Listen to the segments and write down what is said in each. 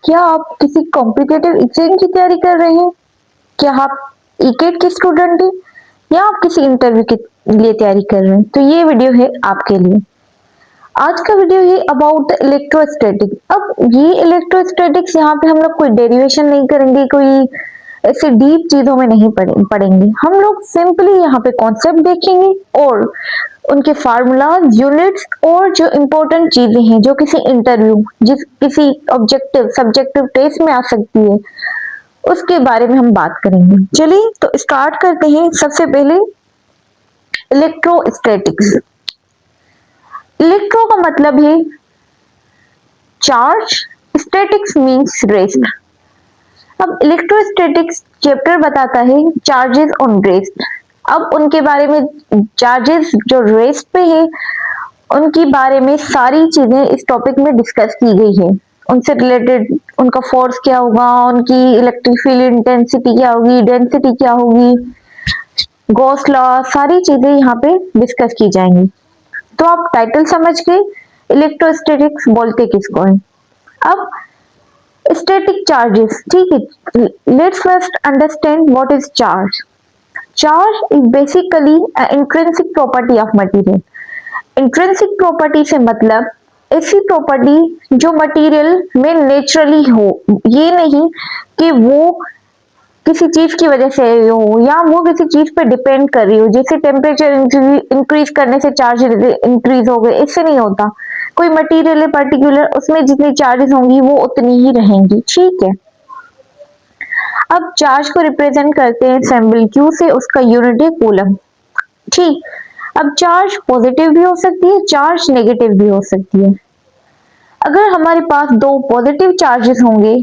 क्या आप किसी कॉम्पिटिटिव एग्जाम की तैयारी कर रहे हैं? क्या आप ईकेट के स्टूडेंट हैं या आप किसी इंटरव्यू के लिए तैयारी कर रहे हैं? तो ये वीडियो है आपके लिए। आज का वीडियो है अबाउट इलेक्ट्रोस्टैटिक। अब ये इलेक्ट्रोस्टैटिक्स यहाँ पे हम लोग कोई डेरिवेशन नहीं करेंगे, कोई ऐसे डीप चीजों में नहीं पढ़ेंगे। हम लोग सिंपली यहाँ पे कॉन्सेप्ट देखेंगे और उनके फार्मूलाज, यूनिट्स और जो इम्पोर्टेंट चीजें हैं जो किसी इंटरव्यू, किसी ऑब्जेक्टिव सब्जेक्टिव टेस्ट में आ सकती है, उसके बारे में हम बात करेंगे। चलिए तो स्टार्ट करते हैं। सबसे पहले इलेक्ट्रोस्टैटिक्स। इलेक्ट्रो का मतलब है चार्ज, स्टैटिक्स मींस रेस्ट। अब इलेक्ट्रोस्टैटिक्स चैप्टर बताता है चार्जेस ऑन रेस्ट। अब उनके बारे में, चार्जेस जो रेस्ट पे है उनके बारे में सारी चीजें इस टॉपिक में डिस्कस की गई है। उनसे रिलेटेड उनका फोर्स क्या होगा, उनकी इलेक्ट्रिक फील्ड इंटेंसिटी क्या होगी, डेंसिटी क्या होगी, गॉस लॉ, सारी चीजें यहाँ पे डिस्कस की जाएंगी। तो आप टाइटल समझ के इलेक्ट्रोस्टैटिक्स बोलते किसको है। अब स्टैटिक चार्जेस, ठीक है। Let's first understand what is charge. Charge is basically intrinsic property of material. Intrinsic property से मतलब ऐसी प्रॉपर्टी जो मटेरियल में नेचुरली हो, ये नहीं कि वो किसी चीज की वजह से हो या वो किसी चीज पे डिपेंड कर रही हो। जैसे टेम्परेचर इंक्रीज करने से चार्ज इंक्रीज हो गए, इससे नहीं होता। कोई मटेरियल है पर्टिकुलर, उसमें जितनी चार्जेस होंगी वो उतनी ही रहेंगी, ठीक है। अब चार्ज को रिप्रेजेंट करते हैं सिंबल Q से, उसका यूनिट है कूलम, ठीक। अब चार्ज पॉजिटिव भी हो सकती है, चार्ज नेगेटिव भी हो सकती है। अगर हमारे पास दो पॉजिटिव चार्जेस होंगे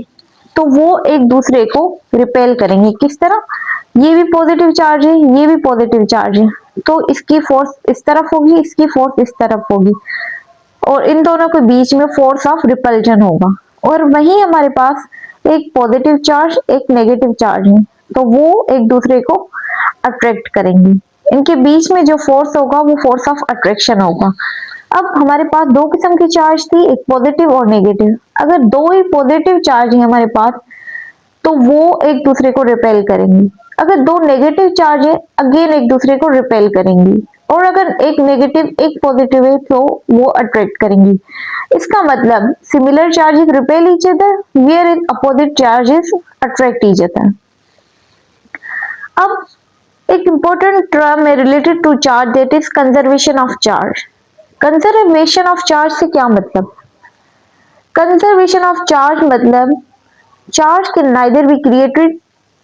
तो वो एक दूसरे को रिपेल करेंगे। किस तरह? ये भी पॉजिटिव चार्ज है, ये भी पॉजिटिव चार्ज है, तो इसकी फोर्स इस तरफ होगी, इसकी फोर्स इस तरफ होगी और इन दोनों के बीच में फोर्स ऑफ रिपल्जन होगा। और वही हमारे पास एक पॉजिटिव चार्ज, एक नेगेटिव चार्ज है, तो वो एक दूसरे को अट्रैक्ट करेंगे। इनके बीच में जो फोर्स होगा वो फोर्स ऑफ अट्रैक्शन होगा। अब हमारे पास दो किस्म की चार्ज थी, एक पॉजिटिव और नेगेटिव। अगर दो ही पॉजिटिव चार्ज है हमारे पास तो वो एक दूसरे को रिपेल करेंगी। अगर दो नेगेटिव चार्ज है, अगेन एक दूसरे को रिपेल करेंगी। और अगर एक नेगेटिव एक पॉजिटिव है तो वो अट्रैक्ट करेंगी। इसका मतलब similar charges repel each other, where in opposite charges attract each other. अब एक इंपॉर्टेंट टर्म है related to charge, that is conservation of charge. Conservation of charge से क्या मतलब? कंजर्वेशन ऑफ चार्ज मतलब charge can neither be created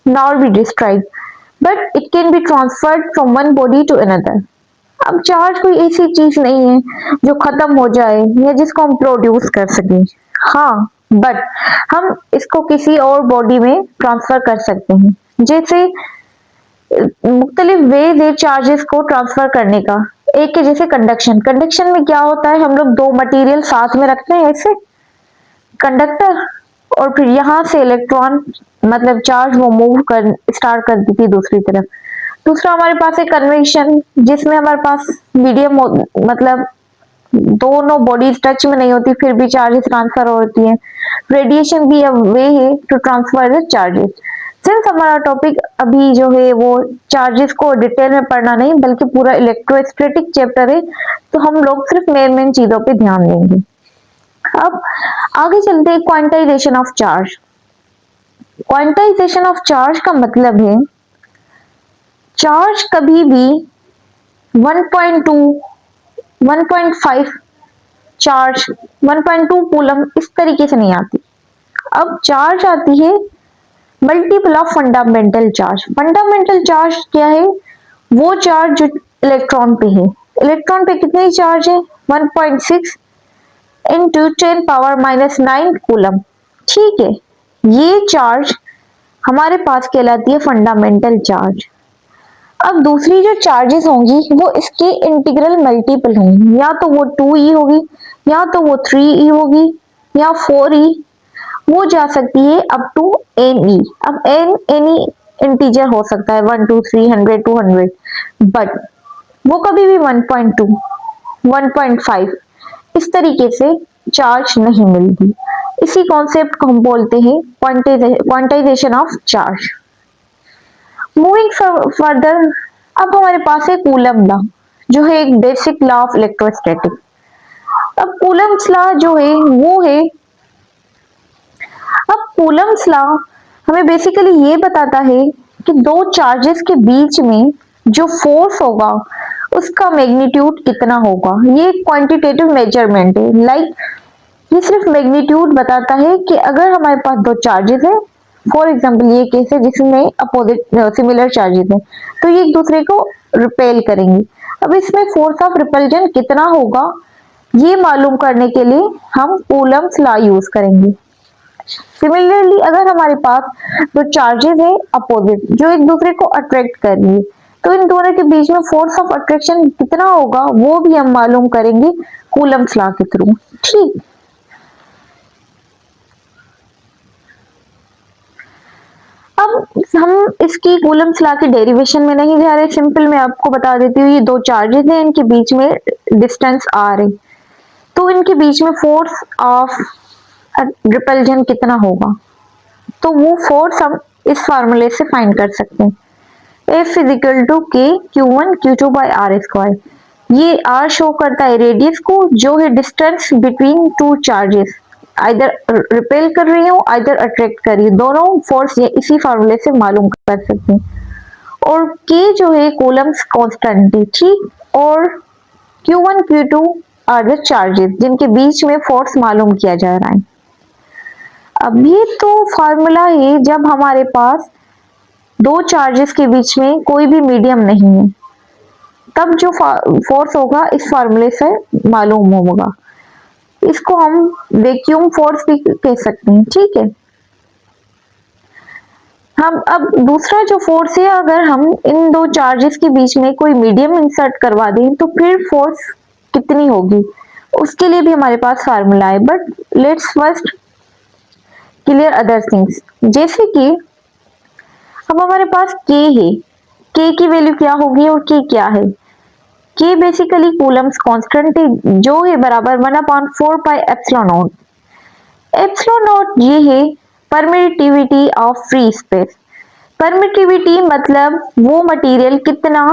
nor be destroyed, but it can be transferred from one body to another. अब charge कोई ऐसी चीज नहीं है जो खत्म हो जाए या जिसको हम प्रोड्यूस कर सके। हाँ, बट हम इसको किसी और बॉडी में ट्रांसफर कर सकते हैं। जैसे मुख्तलिफ वेज है चार्जेस को ट्रांसफर करने का। एक है जैसे कंडक्शन। कंडक्शन में क्या होता है, हम लोग दो मटेरियल साथ में रखते हैं ऐसे कंडक्टर, और फिर यहाँ से इलेक्ट्रॉन मतलब चार्ज वो मूव कर स्टार्ट कर देती है दूसरी तरफ। दूसरा हमारे पास है कन्वेक्शन, जिसमें हमारे पास मीडियम मतलब दोनों बॉडीज टच में नहीं होती फिर भी चार्जेस ट्रांसफर होती है। रेडिएशन भी अब वे है to transfer the charges. Since हमारा टॉपिक अभी जो है वो चार्जेस को डिटेल में पढ़ना नहीं बल्कि पूरा इलेक्ट्रोस्टैटिक चैप्टर है, तो हम लोग सिर्फ मेन चीजों पे ध्यान देंगे। अब आगे चलते हैं quantization of charge. Quantization of charge का मतलब है चार्ज कभी भी 1.2, 1.5 चार्ज, 1.2 कूलम इस तरीके से नहीं आती। अब चार्ज आती है multiple of fundamental charge. Fundamental charge क्या है? वो चार्ज जो इलेक्ट्रॉन पे है। इलेक्ट्रॉन पे कितनी चार्ज है? 1.6 इंटू 10⁻⁹ कूलम, ठीक है। ये चार्ज हमारे पास कहलाती है फंडामेंटल चार्ज। अब दूसरी जो चार्जेस होंगी वो इसके इंटीग्रल मल्टीपल होंगी, या तो वो 2e होगी, या तो वो 3e होगी, या 4e, वो जा सकती है अप टू ne। अब एनी इंटीजर हो सकता है, 1 2 300 200, बट वो कभी भी 1.2 1.5 इस तरीके से चार्ज नहीं मिलती। इसी कॉन्सेप्ट को हम बोलते हैं quantization of charge. Moving further, अब हमारे पास है कूलम लॉ, जो है एक बेसिक लॉ ऑफ इलेक्ट्रोस्टैटिक। अब कूलम्स लॉ जो है वो है, अब कूलम्स लॉ हमें बेसिकली ये बताता है कि दो चार्जेस के बीच में जो फोर्स होगा उसका मैग्नीट्यूड कितना होगा। ये एक क्वांटिटेटिव मेजरमेंट है। ये सिर्फ मैग्नीट्यूड बताता है कि अगर हमारे पास दो चार्जेस है, फॉर एग्जांपल ये केस है जिसमें अपोजिट सिमिलर चार्जेस है, तो ये एक दूसरे को रिपेल करेंगे। अब इसमें फोर्स ऑफ रिपल्जन कितना होगा, ये मालूम करने के लिए हम कूलम्स लॉ यूज करेंगे। सिमिलरली अगर हमारे पास दो चार्जेस है अपोजिट जो एक दूसरे को अट्रैक्ट कर रही है, तो इन दोनों के बीच में फोर्स ऑफ अट्रैक्शन कितना होगा वो भी हम मालूम करेंगे कूलम्स लॉ के थ्रू। ठीक, अब हम इसकी कूलम्स लॉ की डेरिवेशन में नहीं जा रहे, सिंपल मैं आपको बता देती हूँ। ये दो चार्जेस हैं, इनके बीच में डिस्टेंस आर है, तो इनके बीच में फोर्स ऑफ रिपल्जन कितना होगा, तो वो फोर्स हम इस फार्मूले से फाइंड कर सकते हैं। F is equal to K Q1 Q2 by r square. ये R शो करता है रेडियस को, जो है distance between two charges, either repel कर रही हो आइदर अट्रैक्ट कर रही हो, दोनों फोर्स ये इसी फार्मूले से मालूम कर सकते हैं। और K जो है कूलम्स कांस्टेंट है, ठीक, और Q1 Q2 are the charges जिनके बीच में फोर्स मालूम किया जा रहा है। अब ये तो फार्मूला है जब हमारे पास दो चार्जेस के बीच में कोई भी मीडियम नहीं है, तब जो फोर्स होगा इस फार्मूले से मालूम होगा। इसको हम वैक्यूम फोर्स भी कह सकते हैं, ठीक है। हम अब दूसरा जो फोर्स है, अगर हम इन दो चार्जेस के बीच में कोई मीडियम इंसर्ट करवा दें तो फिर फोर्स कितनी होगी, उसके लिए भी हमारे पास फार्मूला है। But let's first clear other things, जैसे कि अब हमारे पास K है, K की वैल्यू क्या होगी और K क्या है। K बेसिकली कूलम्स कांस्टेंट है, जो है बराबर 1/4 पाई एप्सिलॉन नॉट। एप्सिलॉन नॉट ये है permittivity of free space. Permittivity मतलब वो मटेरियल कितना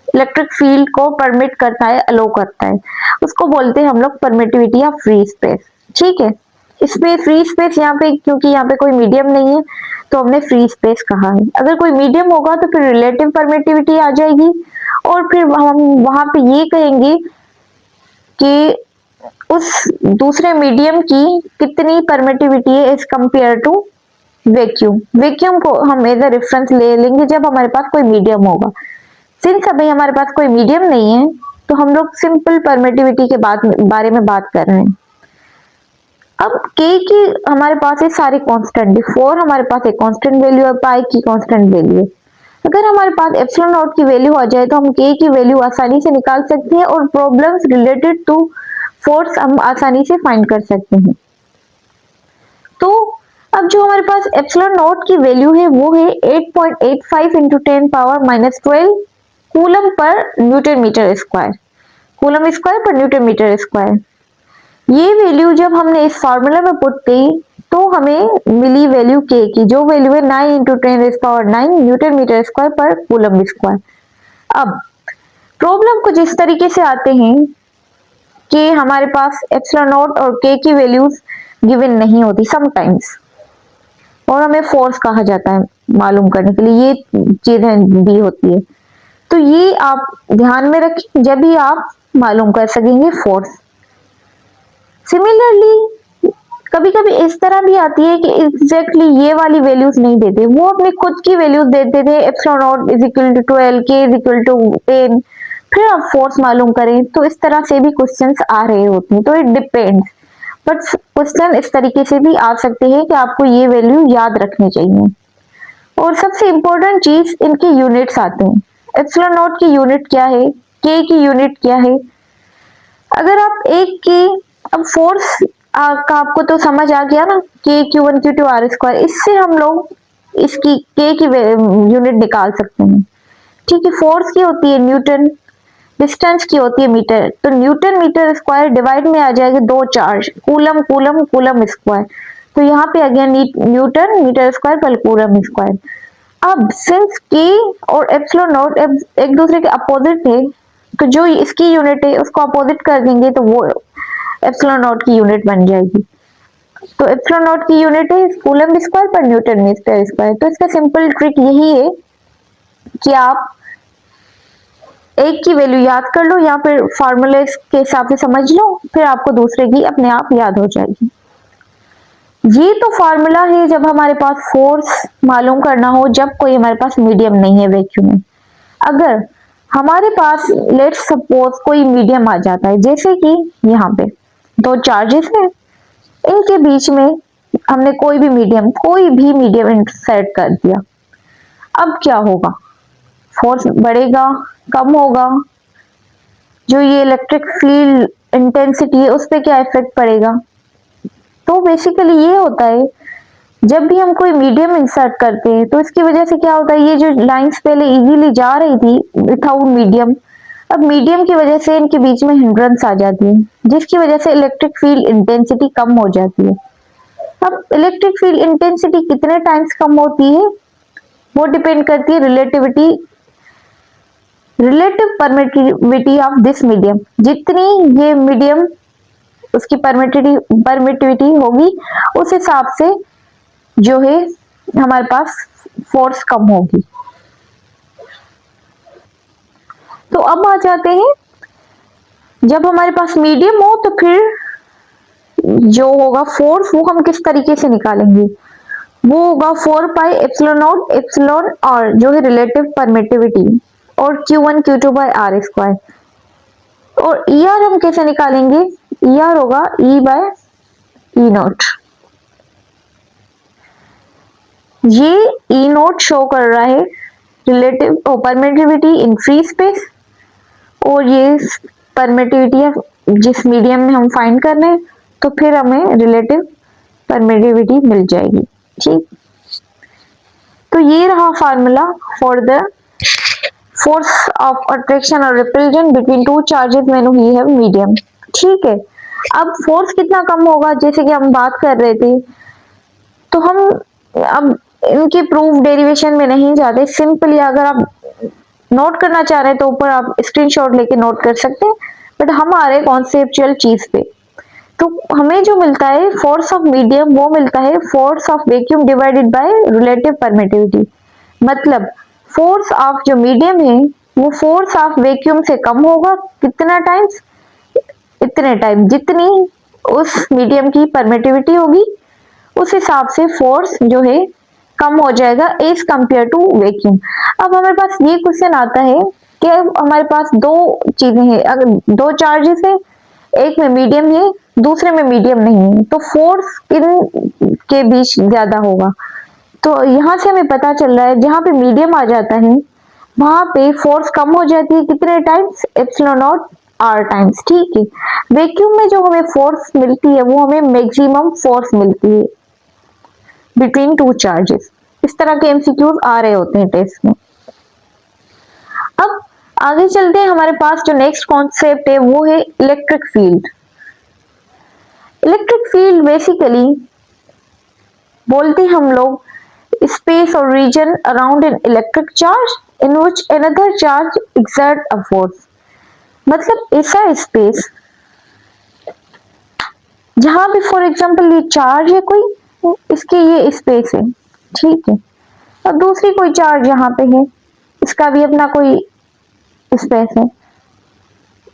इलेक्ट्रिक फील्ड को परमिट करता है, अलो करता है, उसको बोलते हैं हम लोग परमिटिविटी ऑफ फ्री स्पेस, ठीक है। इसमें फ्री स्पेस यहाँ पे, क्योंकि यहाँ पे कोई मीडियम नहीं है तो हमने फ्री स्पेस कहा है। अगर कोई मीडियम होगा तो फिर रिलेटिव परमिटिविटी आ जाएगी, और फिर हम वहां पे ये कहेंगे कि उस दूसरे मीडियम की कितनी परमिटिविटी है as compare to vacuum. Vacuum को हम एज अ रेफरेंस ले लेंगे जब हमारे पास कोई मीडियम होगा। सिंस अभी हमारे पास कोई मीडियम नहीं है तो हम लोग सिंपल परमिटिविटी के बारे में बात कर रहे हैं। अब K की हमारे पास है सारे कांस्टेंट है, 4 हमारे पास एक कांस्टेंट वैल्यू है, पाई की कांस्टेंट वैल्यू है। अगर हमारे पास एप्सिलॉन नॉट की वैल्यू आ जाए तो हम K की वैल्यू आसानी से निकाल सकते हैं और प्रॉब्लम्स रिलेटेड टू फोर्स हम आसानी से फाइंड कर सकते हैं। तो अब जो हमारे पास एप्सिलॉन नॉट की वैल्यू है वो है 8.85 into 10⁻⁻12 coulomb per newton meter square, coulomb square per newton meter square. ये वैल्यू जब हमने इस फार्मूला में पुट की तो हमें मिली वैल्यू K की, जो वैल्यू है 9 इंटू 10⁻9 न्यूटन मीटर स्क्वायर पर कूलम स्क्वायर। अब प्रॉब्लम कुछ इस तरीके से आते हैं कि हमारे पास एप्सिलॉन नॉट और K की वैल्यूज गिवन नहीं होती समटाइम्स, और हमें फोर्स कहा जाता है मालूम करने के लिए, ये चीजें भी होती है। तो ये आप ध्यान में रखें जब भी आप मालूम कर सकेंगे फोर्स। सिमिलरली कभी कभी इस तरह भी आती है कि एग्जैक्टली ये वाली वैल्यूज नहीं देते, वो अपने खुद की वैल्यूज देते थे, epsilon not is equal to 12, K is equal to 10, फिर आप फोर्स मालूम करें। तो इस तरह से भी क्वेश्चंस आ रहे होते हैं, तो इट डिपेंड्स। बट क्वेश्चन इस तरीके से भी आ सकते हैं कि आपको ये वैल्यू याद रखनी चाहिए। और सबसे इंपॉर्टेंट चीज, इनके यूनिट्स आते हैं। एप्सिलॉन नॉट की यूनिट क्या है, K की यूनिट क्या है। अगर आप एक के, अब फोर्स का आपको तो समझ आ गया ना, K Q1 Q2 are square, इससे हम लोग इसकी K की यूनिट निकाल सकते हैं, ठीक है। फोर्स की होती है न्यूटन, डिस्टेंस की होती है मीटर, तो न्यूटन मीटर स्क्वायर डिवाइड में आ जाएगा दो charge, coulomb coulomb coulomb square, तो यहाँ पे आ गया न्यूटन मीटर स्क्वायर पर कूलम स्क्वायर। अब सिंस के और एप्सिलॉन नॉट एक दूसरे के अपोजिट है, तो जो इसकी यूनिट है उसको अपोजिट कर देंगे तो वो एप्सिलॉन नॉट की यूनिट बन जाएगी। तो एप्सिलॉन नॉट की यूनिट है coulomb square per newton meter square. तो इसका सिंपल ट्रिक यही है कि आप एक की वैल्यू याद कर लो या फिर फॉर्मूले के हिसाब से समझ लो, फिर आपको दूसरे की अपने आप याद हो जाएगी। ये तो फॉर्मूला है जब हमारे पास फोर्स मालूम करना हो, जब कोई हमारे पास मीडियम नहीं है वैक्यूम में। अगर हमारे पास लेट्स सपोज कोई मीडियम आ जाता है, जैसे कि यहाँ पे दो चार्जेस हैं, इनके बीच में हमने कोई भी मीडियम इंसर्ट कर दिया, अब क्या होगा? फोर्स बढ़ेगा, कम होगा? जो ये इलेक्ट्रिक फील्ड इंटेंसिटी है उस पर क्या इफेक्ट पड़ेगा? तो बेसिकली ये होता है जब भी हम कोई मीडियम इंसर्ट करते हैं तो इसकी वजह से क्या होता है, ये जो लाइंस पहले इजीली जा रही थी विथआउट मीडियम, अब मीडियम की वजह से इनके बीच में हिंड्रेंस आ जाती है, जिसकी वजह से इलेक्ट्रिक फील्ड इंटेंसिटी कम हो जाती है। अब इलेक्ट्रिक फील्ड इंटेंसिटी कितने टाइम्स कम होती है वो डिपेंड करती है relative permittivity of this medium. जितनी ये मीडियम उसकी परमिटिविटी होगी उस हिसाब से जो है हमारे पास फोर्स कम होगी। तो अब आ जाते हैं, जब हमारे पास मीडियम हो तो फिर जो होगा फोर्स वो हम किस तरीके से निकालेंगे? वो होगा 4 pi epsilon not epsilon r जो है रिलेटिव परमिटिविटी, और Q1 Q2 by r square. और ER हम कैसे निकालेंगे? ER होगा E बाय ई नॉट। ये ई नोट शो कर रहा है relative permittivity in free space, और ये परमिटिविटी है जिस मीडियम में हम फाइंड कर रहे हैं, तो फिर हमें रिलेटिव परमिटिविटी मिल जाएगी। ठीक, तो ये रहा formula for the force of attraction और repulsion between two charges when we have medium. ठीक है, अब फोर्स कितना कम होगा जैसे कि हम बात कर रहे थे, तो हम अब इनके प्रूफ डेरिवेशन में नहीं जाते, सिंपली अगर आप नोट करना चाह रहे हैं तो ऊपर आप स्क्रीनशॉट लेके नोट कर सकते हैं, बट हम आ रहे कॉन्सेप्चुअल चीज पे। तो हमें जो मिलता है फोर्स ऑफ मीडियम वो मिलता है force of vacuum divided by relative permittivity. मतलब फोर्स ऑफ जो मीडियम है वो फोर्स ऑफ वैक्यूम से कम होगा, कितना टाइम्स? इतने टाइम जितनी उस मीडियम की परमिटिविटी होगी उस हिसाब से फोर्स जो है कम हो जाएगा एज कंपेयर टू वैक्यूम। अब हमारे पास ये क्वेश्चन आता है कि हमारे पास दो चीजें हैं, अगर दो चार्जेस है, एक में मीडियम है दूसरे में मीडियम नहीं है, तो फोर्स किन के बीच ज्यादा होगा? तो यहाँ से हमें पता चल रहा है जहां पे मीडियम आ जाता है वहां पे फोर्स कम हो जाती है, कितने times? Epsilon not r times. ठीक है, वैक्यूम में जो हमें फोर्स मिलती है वो हमें मैक्सिमम फोर्स मिलती है बिटवीन टू चार्जेस। इस तरह के एमसीक्यूज आ रहे होते हैं टेस्ट में। अब आगे चलते हैं, हमारे पास जो नेक्स्ट कॉन्सेप्ट है वो है electric field. Electric field basically बोलते हम लोग स्पेस और region around an electric charge in which another charge exert a force. मतलब ऐसा स्पेस जहां भी फॉर एग्जांपल ये चार्ज है कोई, इसके ये स्पेस है, ठीक है, और दूसरी कोई चार्ज यहाँ पे है, इसका भी अपना कोई स्पेस है,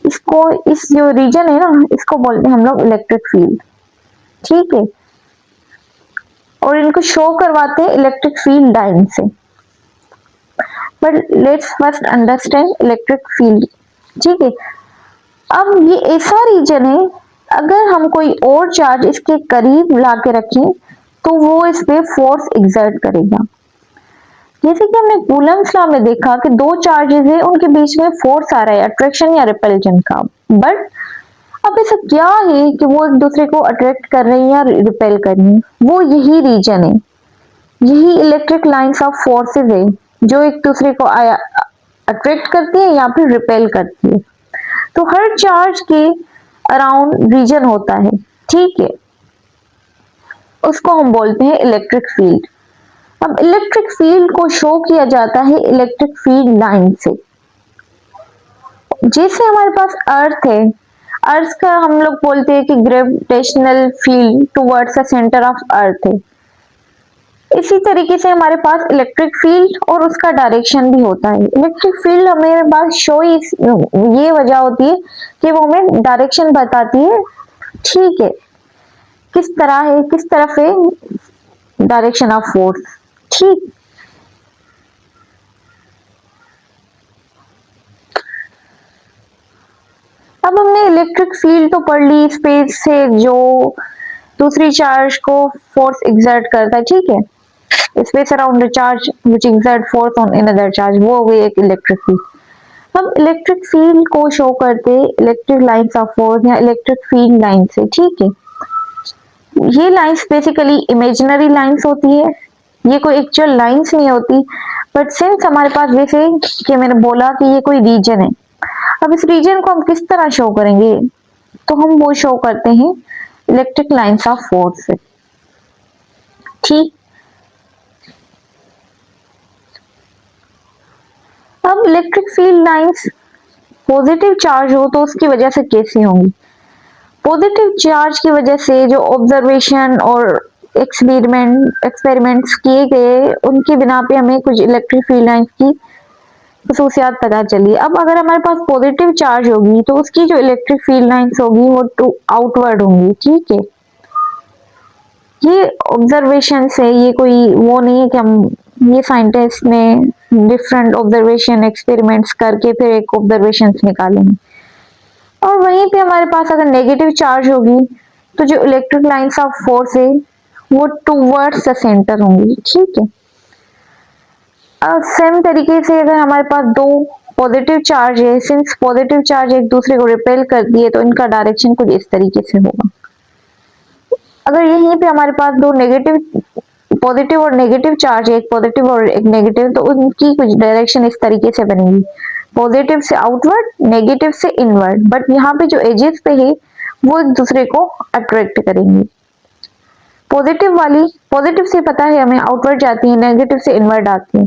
इसको इस जो रीजन है ना इसको बोलते हैं हम लोग इलेक्ट्रिक फील्ड। ठीक है, और इनको शो करवाते हैं इलेक्ट्रिक फील्ड लाइन से। But let's first understand electric field. ठीक है, अब ये ऐसा रीजन है अगर हम कोई और चार्ज इसके करीब ला के रखें तो वो इस पे फोर्स एग्जर्ट करेगा। जैसे कि हमने कूलम्स लॉ में देखा कि दो चार्जेस है उनके बीच में फोर्स आ रहा है अट्रैक्शन या रिपल्जन का, बट अब ऐसा क्या है कि वो एक दूसरे को अट्रैक्ट कर रहे हैं या रिपेल कर रही हैं? वो यही रीजन है, यही इलेक्ट्रिक लाइंस ऑफ फोर्सेस है जो एक दूसरे को अट्रैक्ट करती है या फिर रिपेल करती है। तो हर चार्ज के अराउंड रीजन होता है, ठीक है, उसको हम बोलते हैं इलेक्ट्रिक फील्ड। अब इलेक्ट्रिक फील्ड को शो किया जाता है इलेक्ट्रिक फील्ड लाइन से। जैसे हमारे पास अर्थ है, अर्थ का हम लोग बोलते हैं कि gravitational field towards the centre of earth है। इसी तरीके से हमारे पास इलेक्ट्रिक फील्ड और उसका डायरेक्शन भी होता है। इलेक्ट्रिक फील्ड हमारे पास शो ये वजह होती है कि वो हमें डायरेक्शन बताती है, ठीक है, किस तरह है, किस तरफ है डायरेक्शन ऑफ फोर्स, ठीक। अब हमने इलेक्ट्रिक फील्ड तो पढ़ ली, स्पेस से जो दूसरी चार्ज को फोर्स एग्जर्ट करता है, ठीक है, space around the charge which exert force on another charge, वो हो गई एक इलेक्ट्रिक फील्ड। हम इलेक्ट्रिक फील्ड को शो करते इलेक्ट्रिक लाइंस ऑफ फोर्स या इलेक्ट्रिक फील्ड लाइन से, ठीक है। ये लाइंस बेसिकली इमेजिनरी लाइंस होती है, ये कोई एक्चुअल लाइंस नहीं होती, बट सिंस हमारे पास जैसे कि मैंने बोला कि ये कोई रीजन है, अब इस रीजन को हम किस तरह शो करेंगे, तो हम वो शो करते हैं इलेक्ट्रिक लाइंस ऑफ फोर्स से, ठीक। अब electric field lines positive charge हो तो उसकी वजह से कैसी होंगी? पॉजिटिव चार्ज की वजह से जो ऑब्जर्वेशन और एक्सपेरिमेंट्स किए गए उनकी बिना पे हमें कुछ इलेक्ट्रिक फील्ड लाइंस की खसूसियात पता चली। अब अगर हमारे पास पॉजिटिव चार्ज होगी तो उसकी जो इलेक्ट्रिक फील्ड लाइंस होगी वो आउटवर्ड होंगी, ठीक है। ये ऑब्जर्वेशन से, ये कोई वो नहीं है कि ये साइंटिस्ट ने डिफरेंट ऑब्जर्वेशन एक्सपेरिमेंट्स करके फिर एक ऑब्जर्वेशन निकालेंगे। और वहीं पे हमारे पास अगर नेगेटिव चार्ज होगी तो जो इलेक्ट्रिक लाइंस ऑफ फोर्स है वो टूवर्ड्स द सेंटर होंगी, ठीक है। सेम तरीके से अगर हमारे पास दो पॉजिटिव चार्ज है, सिंस पॉजिटिव चार्ज एक दूसरे को रिपेल करती है तो इनका डायरेक्शन कुछ इस तरीके से होगा। अगर यहीं पे हमारे पास दो नेगेटिव, पॉजिटिव और नेगेटिव चार्ज है, एक पॉजिटिव और एक नेगेटिव, तो उनकी कुछ डायरेक्शन इस तरीके से बनेगी, पॉजिटिव से आउटवर्ड, नेगेटिव से इनवर्ड, बट यहाँ पे जो एजेस पे है वो एक दूसरे को अट्रैक्ट करेंगी। पॉजिटिव से पता है हमें आउटवर्ड जाती है, नेगेटिव से इनवर्ड आती है,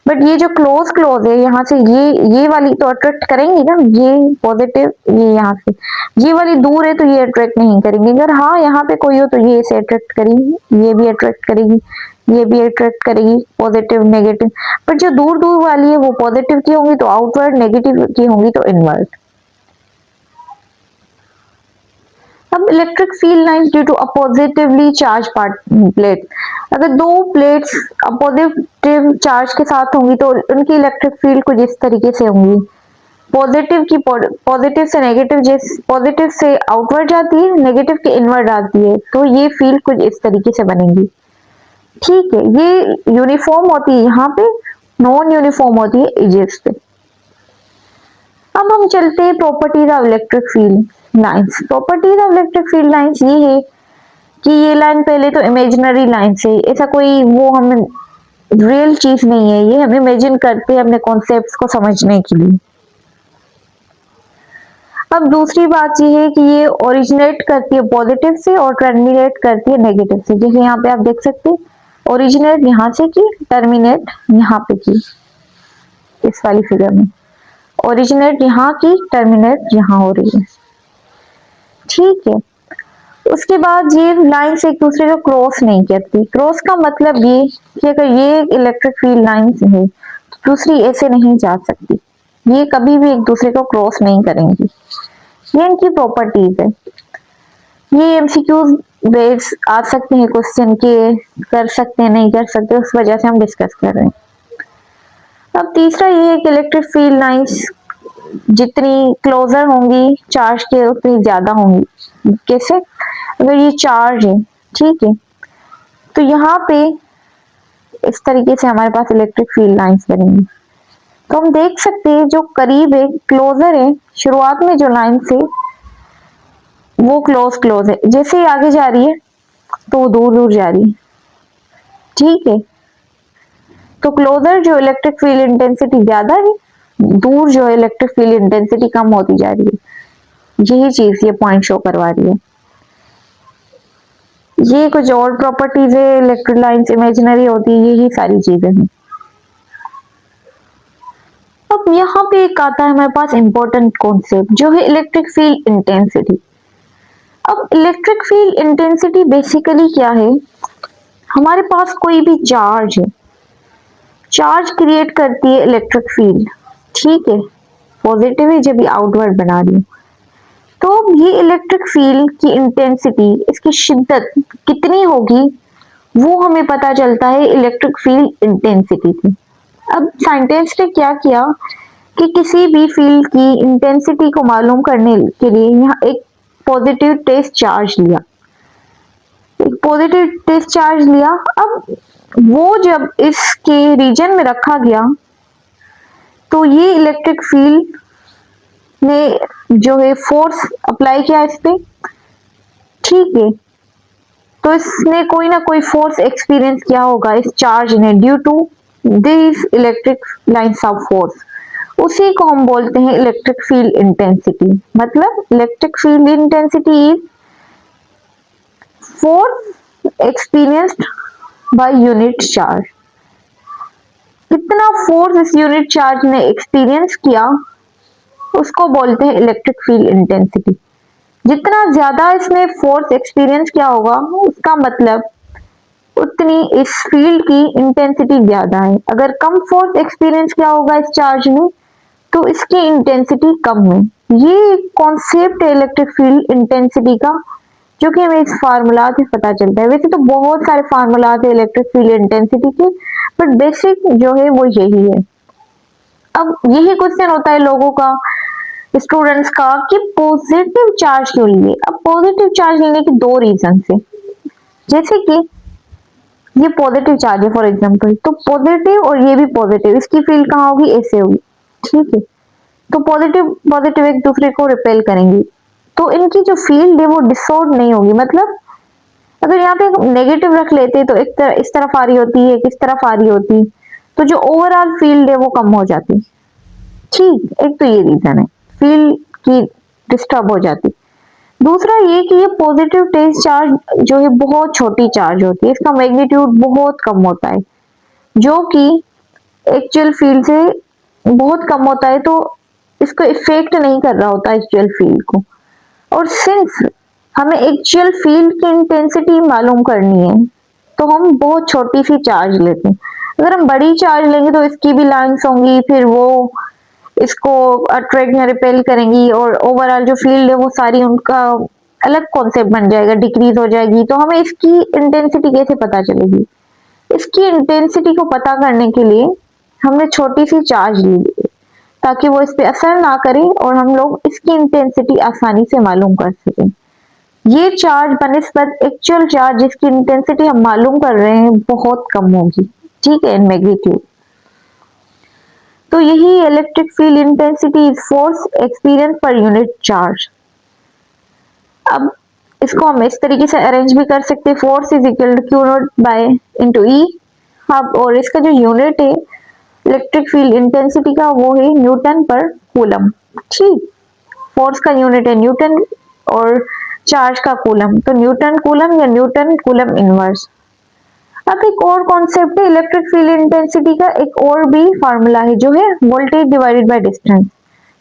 बट ये जो क्लोज है यहाँ से ये वाली तो अट्रैक्ट करेंगी ना, ये पॉजिटिव, ये यहाँ से, ये वाली दूर है तो ये अट्रैक्ट नहीं करेंगे। अगर हाँ यहाँ पे कोई हो तो ये इसे अट्रैक्ट करेगी, ये भी अट्रैक्ट करेगी, ये भी अट्रैक्ट करेगी, पॉजिटिव नेगेटिव। बट जो दूर दूर वाली है वो पॉजिटिव की होंगी तो आउटवर्ड, नेगेटिव की होंगी तो इनवर्ड। अब electric field lines due to oppositely charge plate, अगर दो प्लेट्स अपोजिटिव चार्ज के साथ होंगी तो उनकी इलेक्ट्रिक फील्ड कुछ इस तरीके से होंगी, पॉजिटिव से नेगेटिव, पॉजिटिव से आउटवर्ड जाती है, नेगेटिव के इनवर्ड आती है, तो ये फील्ड कुछ इस तरीके से बनेगी, ठीक है। ये यूनिफॉर्म होती है, यहाँ पे नॉन यूनिफॉर्म होती है एजेस पे। अब हम चलते हैं properties of electric field lines. Properties of electric field lines ये है कि ये लाइन पहले तो इमेजिनरी लाइन है, ऐसा कोई वो हमें रियल चीज नहीं है, ये हम इमेजिन करते हैं अपने कॉन्सेप्ट्स को समझने के लिए। अब दूसरी बात ये है कि ये ओरिजिनेट करती है पॉजिटिव से और टर्मिनेट करती है नेगेटिव से। जैसे यहाँ पे आप देख सकते हैं, ओरिजिनेट यहाँ से की, टर्मिनेट यहाँ पे की, इस वाली फिगर में ओरिजिनेट यहाँ की, टर्मिनेट यहाँ हो रही है, ठीक है। उसके बाद ये लाइंस एक दूसरे को क्रॉस नहीं करती। क्रॉस का मतलब ये कि अगर ये इलेक्ट्रिक फील्ड लाइंस है तो दूसरी ऐसे नहीं जा सकती, ये कभी भी एक दूसरे को क्रॉस नहीं करेंगी। ये इनकी प्रॉपर्टीज है। ये एमसीक्यूज बेस आ सकते हैं क्वेश्चन के, कर सकते हैं नहीं कर सकते, उस वजह से हम डिस्कस कर रहे हैं। अब तीसरा ये है कि इलेक्ट्रिक फील्ड लाइंस जितनी क्लोजर होंगी चार्ज के उतनी ज्यादा होंगी। कैसे? अगर ये चार्ज है, ठीक है, तो यहाँ पे इस तरीके से हमारे पास इलेक्ट्रिक फील्ड लाइंस बनेंगी। तो हम देख सकते हैं जो करीब है, क्लोजर है, शुरुआत में जो लाइन से वो क्लोज है, जैसे ही आगे जा रही है तो वो दूर दूर जा रही है, ठीक है। तो क्लोजर जो इलेक्ट्रिक फील्ड इंटेंसिटी ज्यादा है, दूर जो इलेक्ट्रिक फील्ड इंटेंसिटी कम होती जा रही है। यही चीज ये पॉइंट शो करवा रही है। ये कुछ और प्रॉपर्टीज है, इलेक्ट्रिक लाइंस इमेजिनरी होती है, यही सारी चीजें हैं। अब यहाँ पे एक आता है हमारे पास इंपॉर्टेंट कॉन्सेप्ट जो है इलेक्ट्रिक फील्ड इंटेंसिटी। अब इलेक्ट्रिक फील्ड इंटेंसिटी बेसिकली क्या है, हमारे पास कोई भी चार्ज है, चार्ज क्रिएट करती है इलेक्ट्रिक फील्ड, ठीक है, पॉजिटिव है जब ये आउटवर्ड बना रही हूँ। तो ये इलेक्ट्रिक फील्ड की इंटेंसिटी, इसकी शिद्दत कितनी होगी वो हमें पता चलता है इलेक्ट्रिक फील्ड इंटेंसिटी से। अब साइंटिस्ट ने क्या किया कि किसी भी फील्ड की इंटेंसिटी को मालूम करने के लिए यहाँ एक पॉजिटिव टेस्ट चार्ज लिया, एक पॉजिटिव टेस्ट चार्ज लिया। अब वो जब इसके रीजन में रखा गया तो ये इलेक्ट्रिक फील्ड ने जो है फोर्स अप्लाई किया इस पे, ठीक है, तो इसने कोई ना कोई फोर्स एक्सपीरियंस किया होगा इस चार्ज ने due to this electric lines of force, उसी को हम बोलते हैं इलेक्ट्रिक फील्ड इंटेंसिटी। मतलब electric field intensity is force experienced by unit charge. कितना फोर्स इस यूनिट चार्ज ने एक्सपीरियंस किया उसको बोलते हैं इलेक्ट्रिक फील्ड इंटेंसिटी। जितना ज्यादा इसने फोर्स एक्सपीरियंस किया होगा उसका मतलब उतनी इस फील्ड की इंटेंसिटी ज्यादा है। अगर कम फोर्स एक्सपीरियंस किया होगा इस चार्ज ने तो इसकी इंटेंसिटी कम है। ये कॉन्सेप्ट है इलेक्ट्रिक फील्ड इंटेंसिटी का, जो कि हमें इस फार्मूला से पता चलता है। वैसे तो बहुत सारे फार्मूला है इलेक्ट्रिक फील्ड इंटेंसिटी के, बट बेसिक जो है वो यही है। अब यही क्वेश्चन होता है लोगों का, स्टूडेंट्स का, कि पॉजिटिव चार्ज क्यों लिए। अब पॉजिटिव चार्ज लेने के दो रीजन है, जैसे कि ये पॉजिटिव चार्ज है फॉर एग्जांपल, तो पॉजिटिव और ये भी पॉजिटिव, इसकी फील्ड कहाँ होगी, ऐसे होगी, ठीक है। तो पॉजिटिव पॉजिटिव एक दूसरे को रिपेल करेंगे तो इनकी जो फील्ड है वो डिसऑर्ड नहीं होगी। मतलब अगर यहाँ पे नेगेटिव रख लेते तो एक तरफ इस तरफ आ रही होती है, किस तरफ आ रही होती, तो जो ओवरऑल फील्ड है वो कम हो जाती, ठीक। एक तो ये रीजन है, फील्ड की डिस्टर्ब हो जाती। दूसरा ये कि ये पॉजिटिव टेस्ट चार्ज जो है बहुत छोटी चार्ज होती है, इसका मैग्नीट्यूड बहुत कम होता है, जो कि एक्चुअल फील्ड से बहुत कम होता है, तो इसको इफेक्ट नहीं कर रहा होता एक्चुअल फील्ड को। और सिंस हमें एक्चुअल फील्ड की इंटेंसिटी मालूम करनी है तो हम बहुत छोटी सी चार्ज लेते हैं। अगर हम बड़ी चार्ज लेंगे तो इसकी भी लाइंस होंगी, फिर वो इसको अट्रैक्ट या रिपेल करेंगी और ओवरऑल जो फील्ड है वो सारी उनका अलग कॉन्सेप्ट बन जाएगा, डिक्रीज हो जाएगी। तो हमें इसकी इंटेंसिटी कैसे पता चलेगी? इसकी इंटेंसिटी को पता करने के लिए हमने छोटी सी चार्ज ली ताकि वो इस पे असर ना करे और हम लोग इसकी इंटेंसिटी आसानी से मालूम कर सकें। ये चार्ज बनिस्बत एक्चुअल चार्ज जिसकी इंटेंसिटी हम मालूम कर रहे हैं बहुत कम होगी, ठीक है, इन मैग्नीट्यूड। तो यही electric field intensity is force experience per unit charge. अब इसको हम इस तरीके से अरेंज भी कर सकते हैं, force is equal to q naught by into e. अब और इसका जो यूनिट है इलेक्ट्रिक फील्ड इंटेंसिटी का वो है न्यूटन पर कूलम, ठीक। फोर्स का यूनिट है न्यूटन और चार्ज का कूलम, तो न्यूटन कूलम या न्यूटन कूलम इनवर्स। अब एक और कॉन्सेप्ट है इलेक्ट्रिक फील्ड इंटेंसिटी का, एक और भी फार्मूला है जो है वोल्टेज डिवाइडेड बाय डिस्टेंस।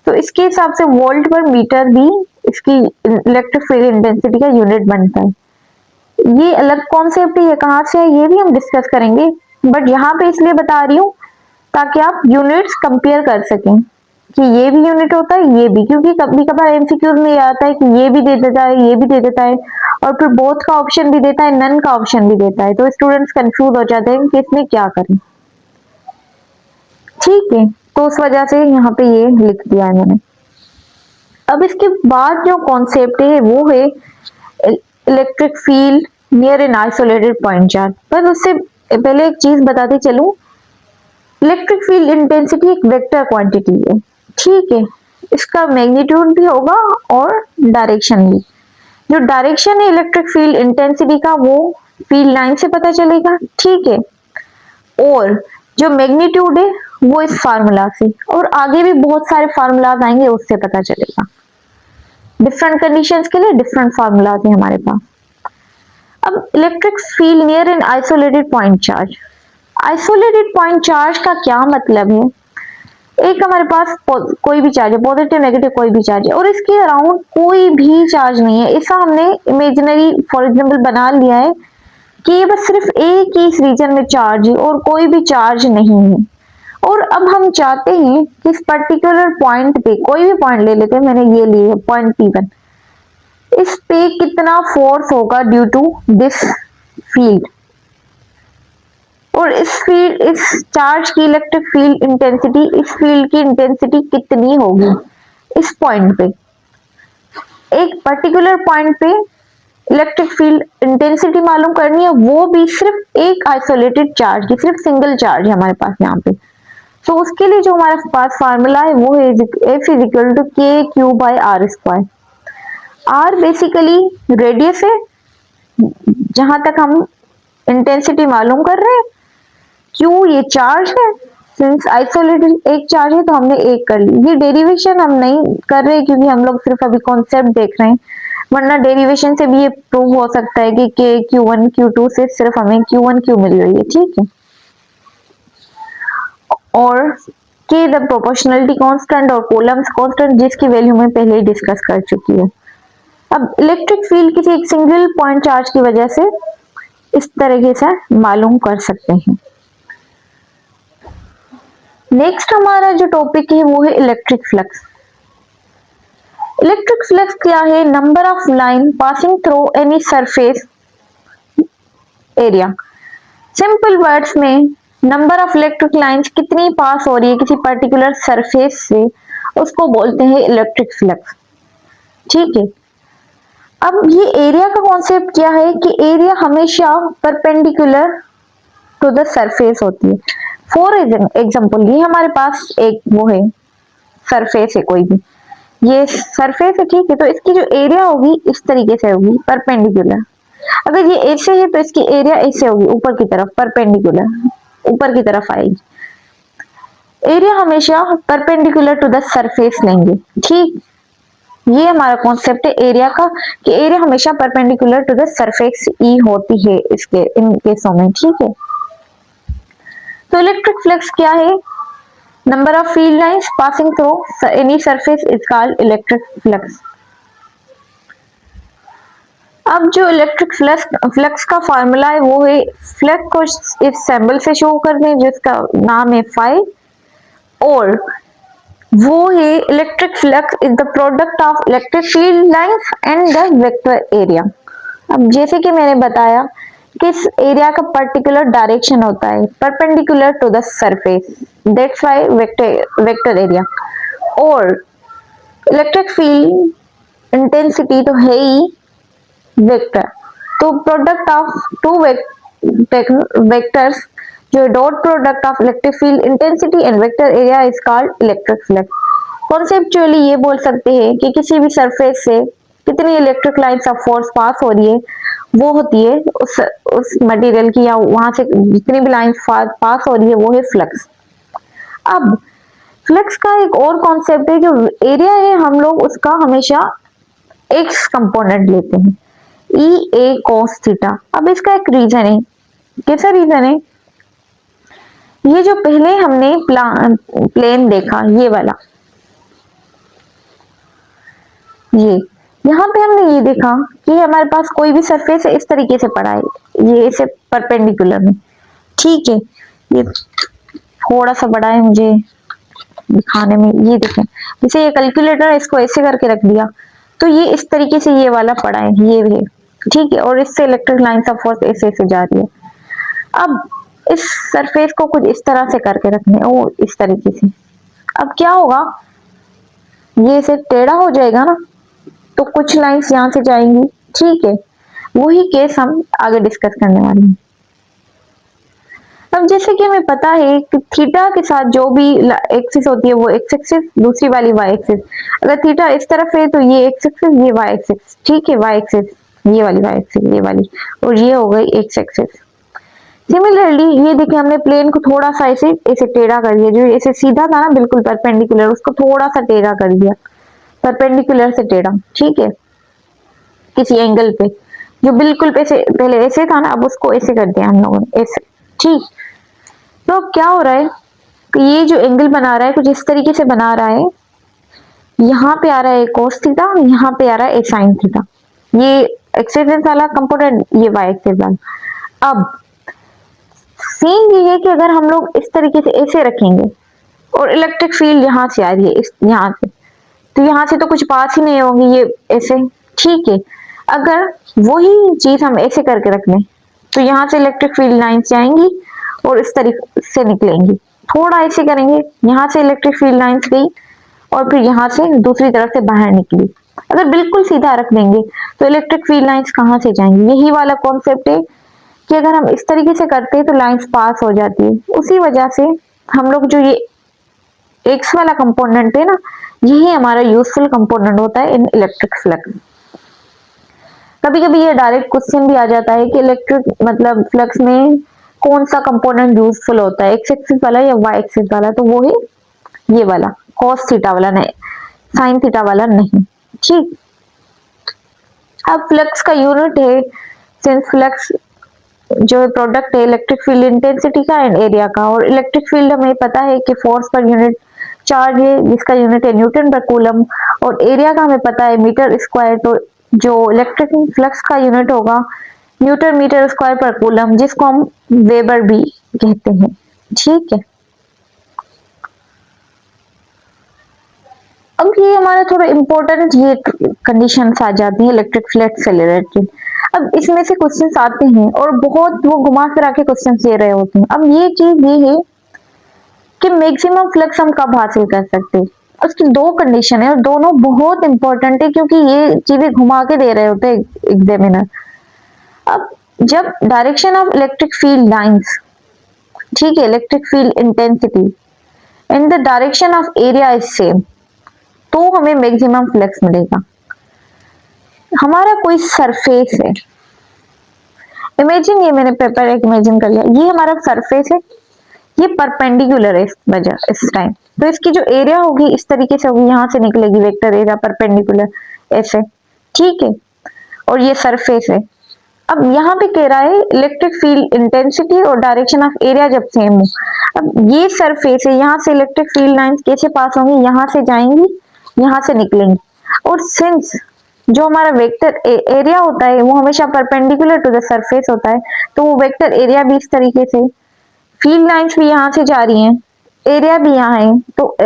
तो इसके हिसाब से वोल्ट पर मीटर भी इसकी इलेक्ट्रिक फील्ड इंटेंसिटी का यूनिट बनता है। ये अलग कॉन्सेप्ट है, ये कहाँ से है ये भी हम डिस्कस करेंगे, बट यहाँ पे इसलिए बता रही हूँ ताकि आप यूनिट्स कंपेयर कर सकें कि ये भी यूनिट होता है ये भी, क्योंकि कभी कभार एमसीक्यूज में आता है कि ये भी दे देता है ये भी दे देता है और फिर बोथ का ऑप्शन भी देता है, नन का ऑप्शन भी देता है, तो स्टूडेंट्स कंफ्यूज हो जाते हैं कि इसमें क्या करें, ठीक है। तो उस वजह से यहाँ पे ये लिख दिया है मैंने। अब इसके बाद जो कॉन्सेप्ट है वो है electric field near an isolated point charge. बस उससे पहले एक चीज बताते चलूं, इलेक्ट्रिक फील्ड इंटेंसिटी एक वेक्टर क्वांटिटी है, ठीक है। इसका मैग्नीट्यूड भी होगा और डायरेक्शन भी। जो डायरेक्शन है इलेक्ट्रिक फील्ड इंटेंसिटी का वो फील्ड लाइन से पता चलेगा, ठीक है। और जो मैग्नीट्यूड है वो इस फार्मूला से, और आगे भी बहुत सारे फार्मूलाज आएंगे उससे पता चलेगा। डिफरेंट कंडीशंस के लिए डिफरेंट फार्मूलाज है हमारे पास। अब electric field near an isolated point charge. Isolated point charge का क्या मतलब है? एक हमारे पास कोई भी चार्ज है, पॉजिटिव नेगेटिव कोई भी चार्ज है, और इसके अराउंड कोई भी चार्ज नहीं है। ऐसा हमने इमेजिनरी फॉर एग्जांपल बना लिया है कि ये बस सिर्फ एक ही इस रीजन में चार्ज है और कोई भी चार्ज नहीं है। और अब हम चाहते हैं कि इस पर्टिकुलर पॉइंट पे, कोई भी पॉइंट ले लेते हैं, मैंने ये ली है पॉइंट P1, इस पे कितना फोर्स होगा ड्यू टू दिस फील्ड, और इस चार्ज की इलेक्ट्रिक फील्ड इंटेंसिटी, इस फील्ड की इंटेंसिटी कितनी होगी इस पॉइंट पे। एक पर्टिकुलर पॉइंट पे इलेक्ट्रिक फील्ड इंटेंसिटी मालूम करनी है, वो भी सिर्फ एक आइसोलेटेड चार्ज की, सिर्फ सिंगल चार्ज है हमारे पास यहाँ पे। तो उसके लिए जो हमारे पास फार्मूला है वो है F is equal to k q by r square. R basically radius है जहां तक हम इंटेंसिटी मालूम कर रहे हैं, क्यू ये चार्ज है, सिंस आइसोलेटेड एक चार्ज है तो हमने एक कर ली। ये डेरिवेशन हम नहीं कर रहे क्योंकि हम लोग सिर्फ अभी कॉन्सेप्ट देख रहे हैं, वरना डेरिवेशन से भी ये प्रूव हो सकता है कि के Q1 Q2 से सिर्फ हमें Q1 Q मिल रही है, ठीक है। और के द प्रोपोर्शनलिटी कांस्टेंट और कूलम्स कांस्टेंट, जिसकी वैल्यू मैं पहले ही डिस्कस कर चुकी हूँ। अब इलेक्ट्रिक फील्ड किसी एक सिंगल पॉइंट चार्ज की वजह से इस तरीके से मालूम कर सकते हैं। नेक्स्ट हमारा जो टॉपिक है वो है इलेक्ट्रिक फ्लक्स। इलेक्ट्रिक फ्लक्स क्या है? Number of line passing through any surface area. Simple words में नंबर ऑफ इलेक्ट्रिक लाइंस कितनी पास हो रही है किसी पर्टिकुलर सरफेस से, उसको बोलते हैं इलेक्ट्रिक फ्लक्स, ठीक है। अब ये एरिया का कॉन्सेप्ट क्या है कि एरिया हमेशा परपेंडिकुलर टू द सरफेस होती है। फॉर एग्जांपल ये हमारे पास एक वो है सरफेस है, कोई भी ये सरफेस है, ठीक है, तो इसकी जो एरिया होगी इस तरीके से होगी परपेंडिकुलर। अगर ये ऐसे है तो इसकी एरिया ऐसे होगी ऊपर की तरफ, परपेंडिकुलर ऊपर की तरफ आएगी। एरिया हमेशा परपेंडिकुलर टू द सरफेस लेंगे, ठीक। ये हमारा कॉन्सेप्ट है एरिया का कि एरिया हमेशा perpendicular to the surface E होती है इसके इन केसों में, ठीक है। तो इलेक्ट्रिक फ्लक्स क्या है? Number of field lines passing through any surface is called electric flux. अब जो इलेक्ट्रिक फ्लक्स का फार्मूला है वो है, फ्लक्स को इस सिंबल से शो कर दें जिसका नाम है फाई, और वो है electric flux is the product of electric field lines and the vector area. अब जैसे कि मैंने बताया कि इस एरिया का पर्टिकुलर डायरेक्शन होता है perpendicular to the surface, that's why vector area. और इलेक्ट्रिक फील्ड इंटेंसिटी तो है ही वेक्टर, तो प्रोडक्ट ऑफ टू वेक्टर्स जो dot product of electric field intensity and vector area is called electric flux. Conceptually ये बोल सकते हैं कि किसी भी सरफेस से कितनी इलेक्ट्रिक लाइंस ऑफ फोर्स पास हो रही है वो होती है उस मटेरियल की, या वहां से जितनी भी लाइंस पास हो रही है वो है फ्लक्स। अब फ्लक्स का एक और कॉन्सेप्ट है, जो एरिया है हम लोग उसका हमेशा एक्स कंपोनेंट लेते हैं, ई ए कॉस थीटा। अब इसका एक रीजन है, कैसा रीजन है? ये जो पहले हमने प्लेन देखा ये वाला, ये यहाँ पे हमने ये देखा कि हमारे पास कोई भी सरफेस इस तरीके से पड़ा है, ये इसे परपेंडिकुलर में, ठीक है। ये थोड़ा सा बड़ा है मुझे दिखाने में, ये देखें, जैसे ये कैलकुलेटर है इसको ऐसे करके रख दिया तो ये इस तरीके से ये वाला पड़ा है, ये है, ठीक है, और इससे इलेक्ट्रिक लाइंस ऑफ फोर्स ऐसे ऐसे जा रही है। अब इस सरफेस को कुछ इस तरह से करके रखने, ओ इस तरीके से, अब क्या होगा, ये इसे टेढ़ा हो जाएगा ना, तो कुछ लाइंस यहां से जाएंगी, ठीक है। वही केस हम आगे डिस्कस करने वाले हैं। अब जैसे कि हमें पता है कि थीटा के साथ जो भी एक्सिस होती है वो एक्स एक्सिस, दूसरी वाली वाई एक्सिस। अगर थीटा इस तरफ है तो ये एक्स एक्सिस, ये वाई एक्सिस, ठीक है, वाई एक्सिस ये वाली वाई एक्सिस, ये वाली, और ये हो गई एक्स एक्सिस। सिमिलरली ये देखिए हमने प्लेन को थोड़ा सा ऐसे टेढ़ा कर दिया, जो ऐसे सीधा था ना बिल्कुल परपेंडिकुलर, उसको थोड़ा सा टेढ़ा कर दिया, परपेंडिकुलर से टेढ़ा, ठीक है, किसी एंगल पे, जो बिल्कुल पहले ऐसे था ना, अब उसको ऐसे कर दिया हम लोगों ने, ऐसे, ठीक। तो अब क्या हो रहा है कि ये जो एंगल बना रहा है कुछ इस तरीके से बना रहा है, यहाँ पे आ रहा है cos थीटा, यहाँ पे आ रहा है sin थीटा, ये एक्स एक्सिस वाला कंपोनेंट, ये वाई एक्सिस वाला। अब सीन ये है कि अगर हम लोग इस तरीके से ऐसे रखेंगे और इलेक्ट्रिक फील्ड यहाँ से आ रही है, इस यहाँ से, तो यहाँ से तो कुछ पास ही नहीं होगी ये ऐसे, ठीक है। अगर वही चीज हम ऐसे करके रख लें तो यहाँ से इलेक्ट्रिक फील्ड लाइन्स जाएंगी और इस तरीके से निकलेंगी। थोड़ा ऐसे करेंगे, यहाँ से इलेक्ट्रिक फील्ड लाइन्स गई और फिर यहाँ से दूसरी तरफ से बाहर निकली। अगर बिल्कुल सीधा रख देंगे तो इलेक्ट्रिक फील्ड लाइन्स कहाँ से जाएंगी? यही वाला कॉन्सेप्ट है कि अगर हम इस तरीके से करते हैं तो लाइन्स पास हो जाती है। उसी वजह से हम लोग जो ये एक्स वाला कंपोनेंट है ना, यही हमारा यूजफुल कंपोनेंट होता है इन इलेक्ट्रिक फ्लक्स। कभी कभी ये डायरेक्ट क्वेश्चन भी आ जाता है कि इलेक्ट्रिक मतलब फ्लक्स में कौन सा कंपोनेंट यूजफुल होता है, एक्स एक्सिस वाला या वाई एक्सिस वाला? तो वो है ये वाला cos थीटा वाला, नहीं sin थीटा वाला नहीं, ठीक। अब फ्लक्स का यूनिट है, सिंस फ्लक्स जो प्रोडक्ट है इलेक्ट्रिक फील्ड इंटेंसिटी का एंड एरिया का, और इलेक्ट्रिक फील्ड हमें पता है कि फोर्स पर यूनिट चार्ज है जिसका यूनिट है न्यूटन पर कूलम, और एरिया का हमें पता है मीटर स्क्वायर, तो जो इलेक्ट्रिक फ्लक्स का यूनिट होगा न्यूटन मीटर स्क्वायर पर कूलम, जिसको हम वेबर भी कहते हैं, ठीक है। अब ये हमारा थोड़ा इंपॉर्टेंट ये कंडीशंस आ जाती हैं इलेक्ट्रिक फ्लक्स से रिलेटेड। अब इसमें से क्वेश्चंस आते हैं और बहुत वो घुमा फिरा के क्वेश्चंस दे रहे होते हैं। अब ये चीज ये है कि मैक्सिमम फ्लक्स हम कब हासिल कर सकते हैं, उसकी दो कंडीशन है और दोनों बहुत इंपॉर्टेंट है क्योंकि ये चीजें घुमा के दे रहे होते हैं एग्जामिनर। अब जब direction of electric field lines, ठीक है, electric field intensity and the direction of area is same, तो हमें मैक्सिमम फ्लक्स मिलेगा। हमारा कोई सरफेस है, इमेजिन, ये मैंने पेपर एक इमेजिन कर लिया, ये हमारा सरफेस है, ये परपेंडिकुलर है इस वजह इस टाइम, तो इसकी जो एरिया होगी इस तरीके से होगी, यहाँ से निकलेगी वेक्टर एरिया परपेंडिकुलर ऐसे, ठीक है, और ये सरफेस है। अब यहाँ पे कह रहा है इलेक्ट्रिक फील्ड इंटेंसिटी और डायरेक्शन ऑफ एरिया जब सेम हो, अब ये सरफेस है, यहाँ से इलेक्ट्रिक फील्ड लाइंस कैसे पास होंगी, यहाँ से जाएंगी, यहाँ से निकलेंगी, और सिंस जो हमारा वेक्टर एरिया होता है वो हमेशा परपेंडिकुलर टू द सरफेस होता है, तो वो वेक्टर एरिया भी इस तरीके से, फील्ड लाइंस भी यहाँ से जा रही हैं, एरिया भी यहाँ है, तो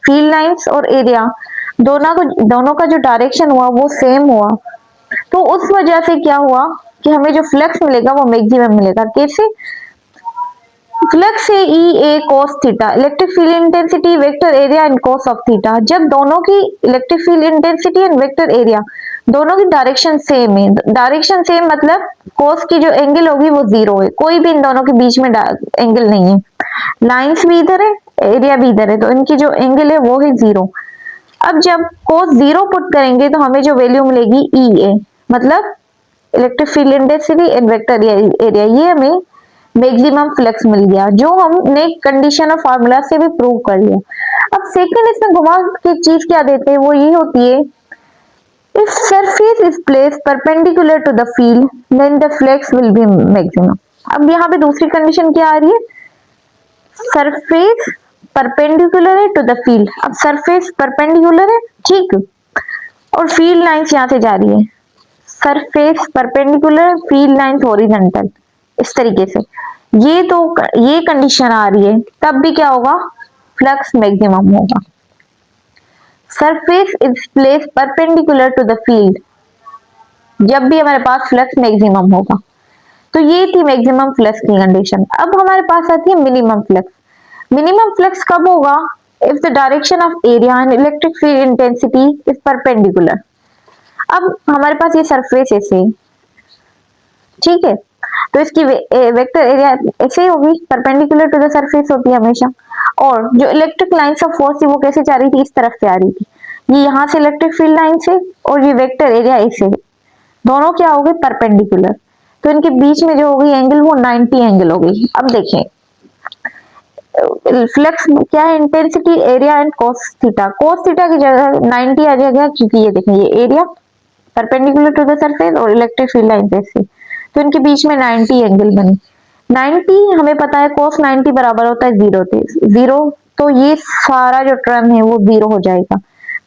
फील्ड लाइंस और एरिया दोनों का जो डायरेक्शन हुआ वो सेम हुआ, तो उस वजह से क्या हुआ कि हमें जो फ्लक्स मिलेगा वो मैक्सिमम मिलेगा। कैसे? फ्लक्स है ई ए cos theta, electric field intensity, vector area and cos of theta. जब दोनों की electric field intensity and vector area दोनों की डायरेक्शन सेम है, डायरेक्शन सेम मतलब cos की जो एंगल होगी वो जीरो है, कोई भी इन दोनों के बीच में एंगल नहीं है, लाइंस भी इधर है एरिया भी इधर है, तो इनकी जो एंगल है वो है जीरो। अब जब cos जीरो पुट करेंगे तो हमें जो वैल्यू मिलेगी ई ए, मतलब electric field intensity and vector area, ये हमें मैक्सिमम फ्लक्स मिल गया, जो हमने कंडीशन और फार्मूला से भी प्रूव कर लिया। अब सेकंड इसमें घुमा के चीज क्या देते हैं, वो ये होती है, if surface is placed perpendicular to the field then the flux will be maximum. अब यहाँ पे दूसरी कंडीशन क्या आ रही है, सरफेस परपेंडिकुलर है टू द फील्ड। अब सरफेस परपेंडिकुलर है, ठीक, और फील्ड लाइंस यहाँ से जा रही है, surface perpendicular, field lines horizontal, इस तरीके से, ये कंडीशन आ रही है, तब भी क्या होगा, फ्लक्स मैक्सिमम होगा। Surface is place perpendicular to the field, जब भी हमारे पास फ्लक्स मैक्सिमम होगा, तो ये थी मैक्सिमम फ्लक्स की कंडीशन। अब हमारे पास आती है मिनिमम फ्लक्स। मिनिमम फ्लक्स कब होगा, if the direction of area and electric field intensity is perpendicular. अब हमारे पास ये सरफेस ऐसे, ठीक है, तो इसकी वेक्टर एरिया ऐसे ही होगी, परपेंडिकुलर टू द सरफेस होती है हमेशा, और जो इलेक्ट्रिक लाइंस ऑफ फोर्स थी वो कैसे जा रही थी, इस तरफ से आ रही थी, ये यहाँ से इलेक्ट्रिक फील्ड लाइन से, और ये वेक्टर एरिया ऐसे, दोनों क्या हो गए, परपेंडिकुलर, तो इनके बीच में जो होगी एंगल वो 90 एंगल हो गई। अब देखें फ्लक्स क्या है, intensity, area and cos theta. Cos theta की जगह 90 आ जाएगा, क्योंकि ये देखें ये area perpendicular to the surface और इलेक्ट्रिक फील्ड लाइन से, तो इनके बीच में 90 एंगल बने। 90 हमें पता है cos 90 बराबर होता है 0 थे, 0, तो ये सारा जो टर्म है वो 0 हो जाएगा।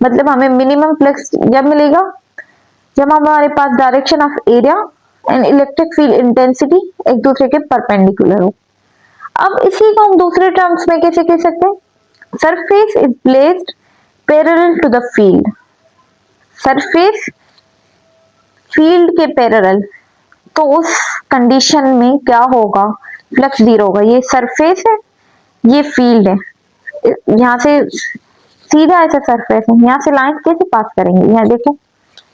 मतलब हमें मिनिमम फ्लक्स जब मिलेगा जब हमारे पास direction of area and electric field intensity एक दूसरे के परपेंडिकुलर हो। अब इसी को हम दूसरे टर्म्स में कैसे कह सकते हैं, surface is placed parallel to the field. Surface field के पैरेलल, तो उस कंडीशन में क्या होगा, फ्लक्स 0 होगा। ये सरफेस है, ये फील्ड है, यहाँ से सीधा ऐसा सरफेस है, यहाँ से लाइन कैसे पास करेंगे, यहाँ देखो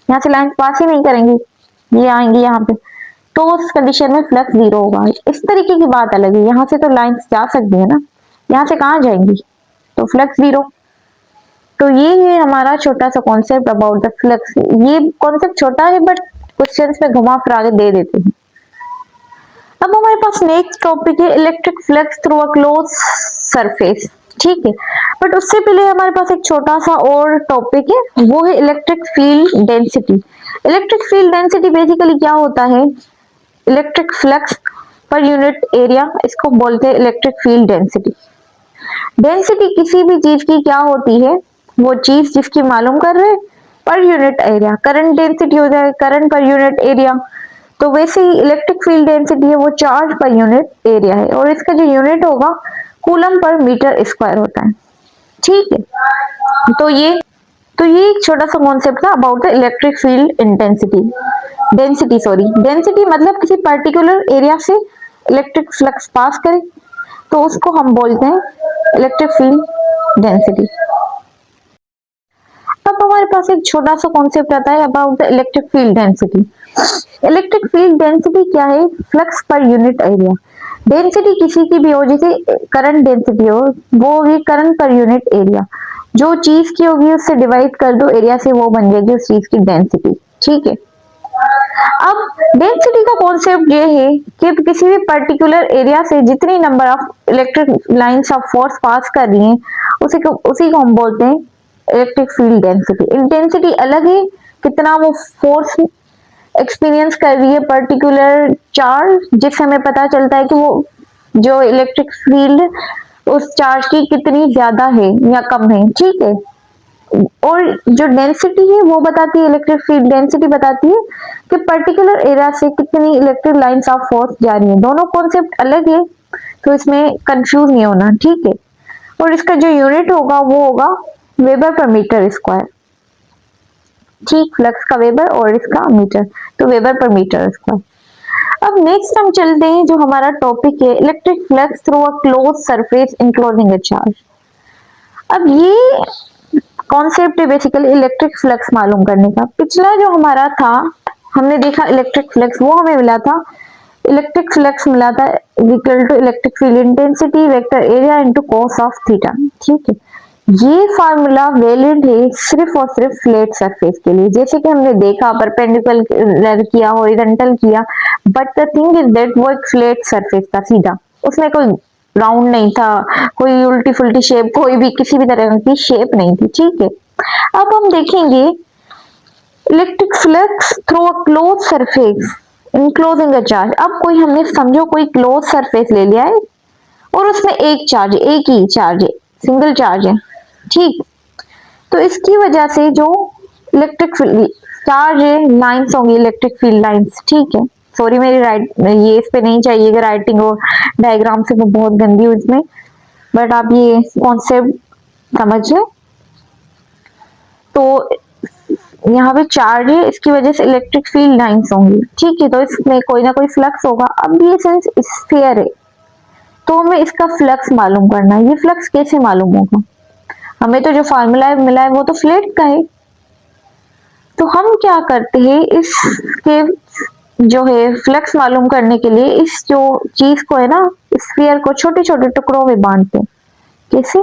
यहाँ से लाइन पास ही नहीं करेंगी, ये आएंगी यहाँ पे, तो उस कंडीशन में फ्लक्स 0 होगा। इस तरीके की बात अलग है, यहाँ से तो लाइन जा सकती है ना, यहाँ से कहाँ जाएंगी, तो फ्लक्स 0। तो ये है हमारा छोटा सा कॉन्सेप्ट अबाउट द फ्लक्स। ये कॉन्सेप्ट छोटा है बट क्वेश्चंस में घुमा फिरा के दे देते हैं। अब हमारे पास नेक्स्ट टॉपिक है electric flux through a close surface. ठीक है, बट उससे पहले हमारे पास एक छोटा सा और टॉपिक है, वो है electric field density. Electric field density basically क्या होता है, electric flux per unit area, इसको बोलते हैं इलेक्ट्रिक फील्ड डेंसिटी। डेंसिटी किसी भी चीज की क्या होती है, वो चीज जिसकी मालूम कर रहे पर यूनिट एरिया। करंट डेंसिटी हो जाए करंट पर यूनिट एरिया, तो वैसे ही इलेक्ट्रिक फील्ड डेंसिटी है वो चार्ज पर यूनिट एरिया है, और इसका जो यूनिट होगा कूलम पर मीटर स्क्वायर होता है। ठीक है, तो ये एक छोटा सा कॉन्सेप्ट था about the electric field intensity density. Sorry, density मतलब किसी पर्टिकुलर एरिया से इलेक्ट्रिक फ्लक्स पास करे, तो उसको हम बोलते हैं इलेक्ट्रिक फील्ड डेंसिटी। अब हमारे पास एक छोटा सा कॉन्सेप्ट आता है about the electric field density. Electric field density क्या है, flux per unit area. Density किसी की भी हो, जैसे करंट डेंसिटी हो, वो होगी करंट पर यूनिट एरिया। जो चीज की होगी उससे डिवाइड कर दो एरिया से, वो बन जाएगी उस चीज की डेंसिटी। ठीक है, अब डेंसिटी का कॉन्सेप्ट ये है कि किसी भी पर्टिकुलर एरिया से जितनी number of electric lines of force pass कर रही हैं, उसी को हम बोलते हैं इलेक्ट्रिक फील्ड डेंसिटी। इंटेंसिटी अलग है, कितना वो फोर्स एक्सपीरियंस कर रही है पर्टिकुलर चार्ज, जिससे हमें पता चलता है कि वो जो इलेक्ट्रिक फील्ड उस चार्ज की कितनी ज्यादा है या कम है। ठीक है, और जो डेंसिटी है वो बताती है, इलेक्ट्रिक फील्ड डेंसिटी बताती है कि पर्टिकुलर एरिया से कितनी इलेक्ट्रिक लाइंस ऑफ फोर्स जा रही है। दोनों कॉन्सेप्ट अलग है, तो इसमें कंफ्यूज नहीं होना। ठीक है, और इसका जो यूनिट होगा वो होगा वेबर पर मीटर स्क्वायर। ठीक, फ्लक्स का वेबर और इसका मीटर, तो वेबर पर मीटर स्क्वायर। अब नेक्स्ट हम चलते हैं, जो हमारा टॉपिक है electric flux through a close surface enclosing a charge. अब ये कॉन्सेप्ट है बेसिकली इलेक्ट्रिक फ्लक्स मालूम करने का। पिछला जो हमारा था, हमने देखा इलेक्ट्रिक फ्लक्स, वो हमें मिला था, इलेक्ट्रिक फ्लक्स मिला था equal to electric field intensity vector area into cos of theta. ठीक है, ये फार्मूला वैलिड है सिर्फ और सिर्फ फ्लैट सरफेस के लिए। जैसे कि हमने देखा परपेंडिकुलर किया, हॉरिजॉन्टल किया, but the thing is that वो एक फ्लैट सरफेस था, सीधा, उसमें कोई राउंड नहीं था, कोई उल्टी फुल्टी शेप, कोई भी किसी भी तरह की शेप नहीं थी। ठीक है, अब हम देखेंगे electric flux through a close surface enclosing a charge. अब कोई हमने समझो कोई क्लोज सरफेस ले लिया है और उसमें एक चार्ज, एक ही चार्ज है, सिंगल चार्ज है। ठीक, तो इसकी वजह से जो इलेक्ट्रिक चार्ज है, लाइंस होंगी इलेक्ट्रिक फील्ड लाइंस। ठीक है, सॉरी मेरी ये इस पे नहीं चाहिए राइटिंग और डायग्राम से, मैं बहुत गंदी हूँ इसमें, बट आप ये कॉन्सेप्ट समझ लें। तो यहाँ पे चार्ज है, इसकी वजह से इलेक्ट्रिक फील्ड लाइंस होंगी। ठीक है, तो इसमें कोई ना कोई फ्लक्स होगा। अब ये सेंस स्फीयर है, तो हमें इसका फ्लक्स मालूम करना है। ये फ्लक्स कैसे मालूम होगा, हमें तो जो फार्मूला मिला है वो तो फ्लैट का है। तो हम क्या करते हैं, इसके जो है फ्लक्स मालूम करने के लिए इस जो चीज को है ना, स्फीयर को छोटे छोटे टुकड़ों में बांटते हैं। कैसे,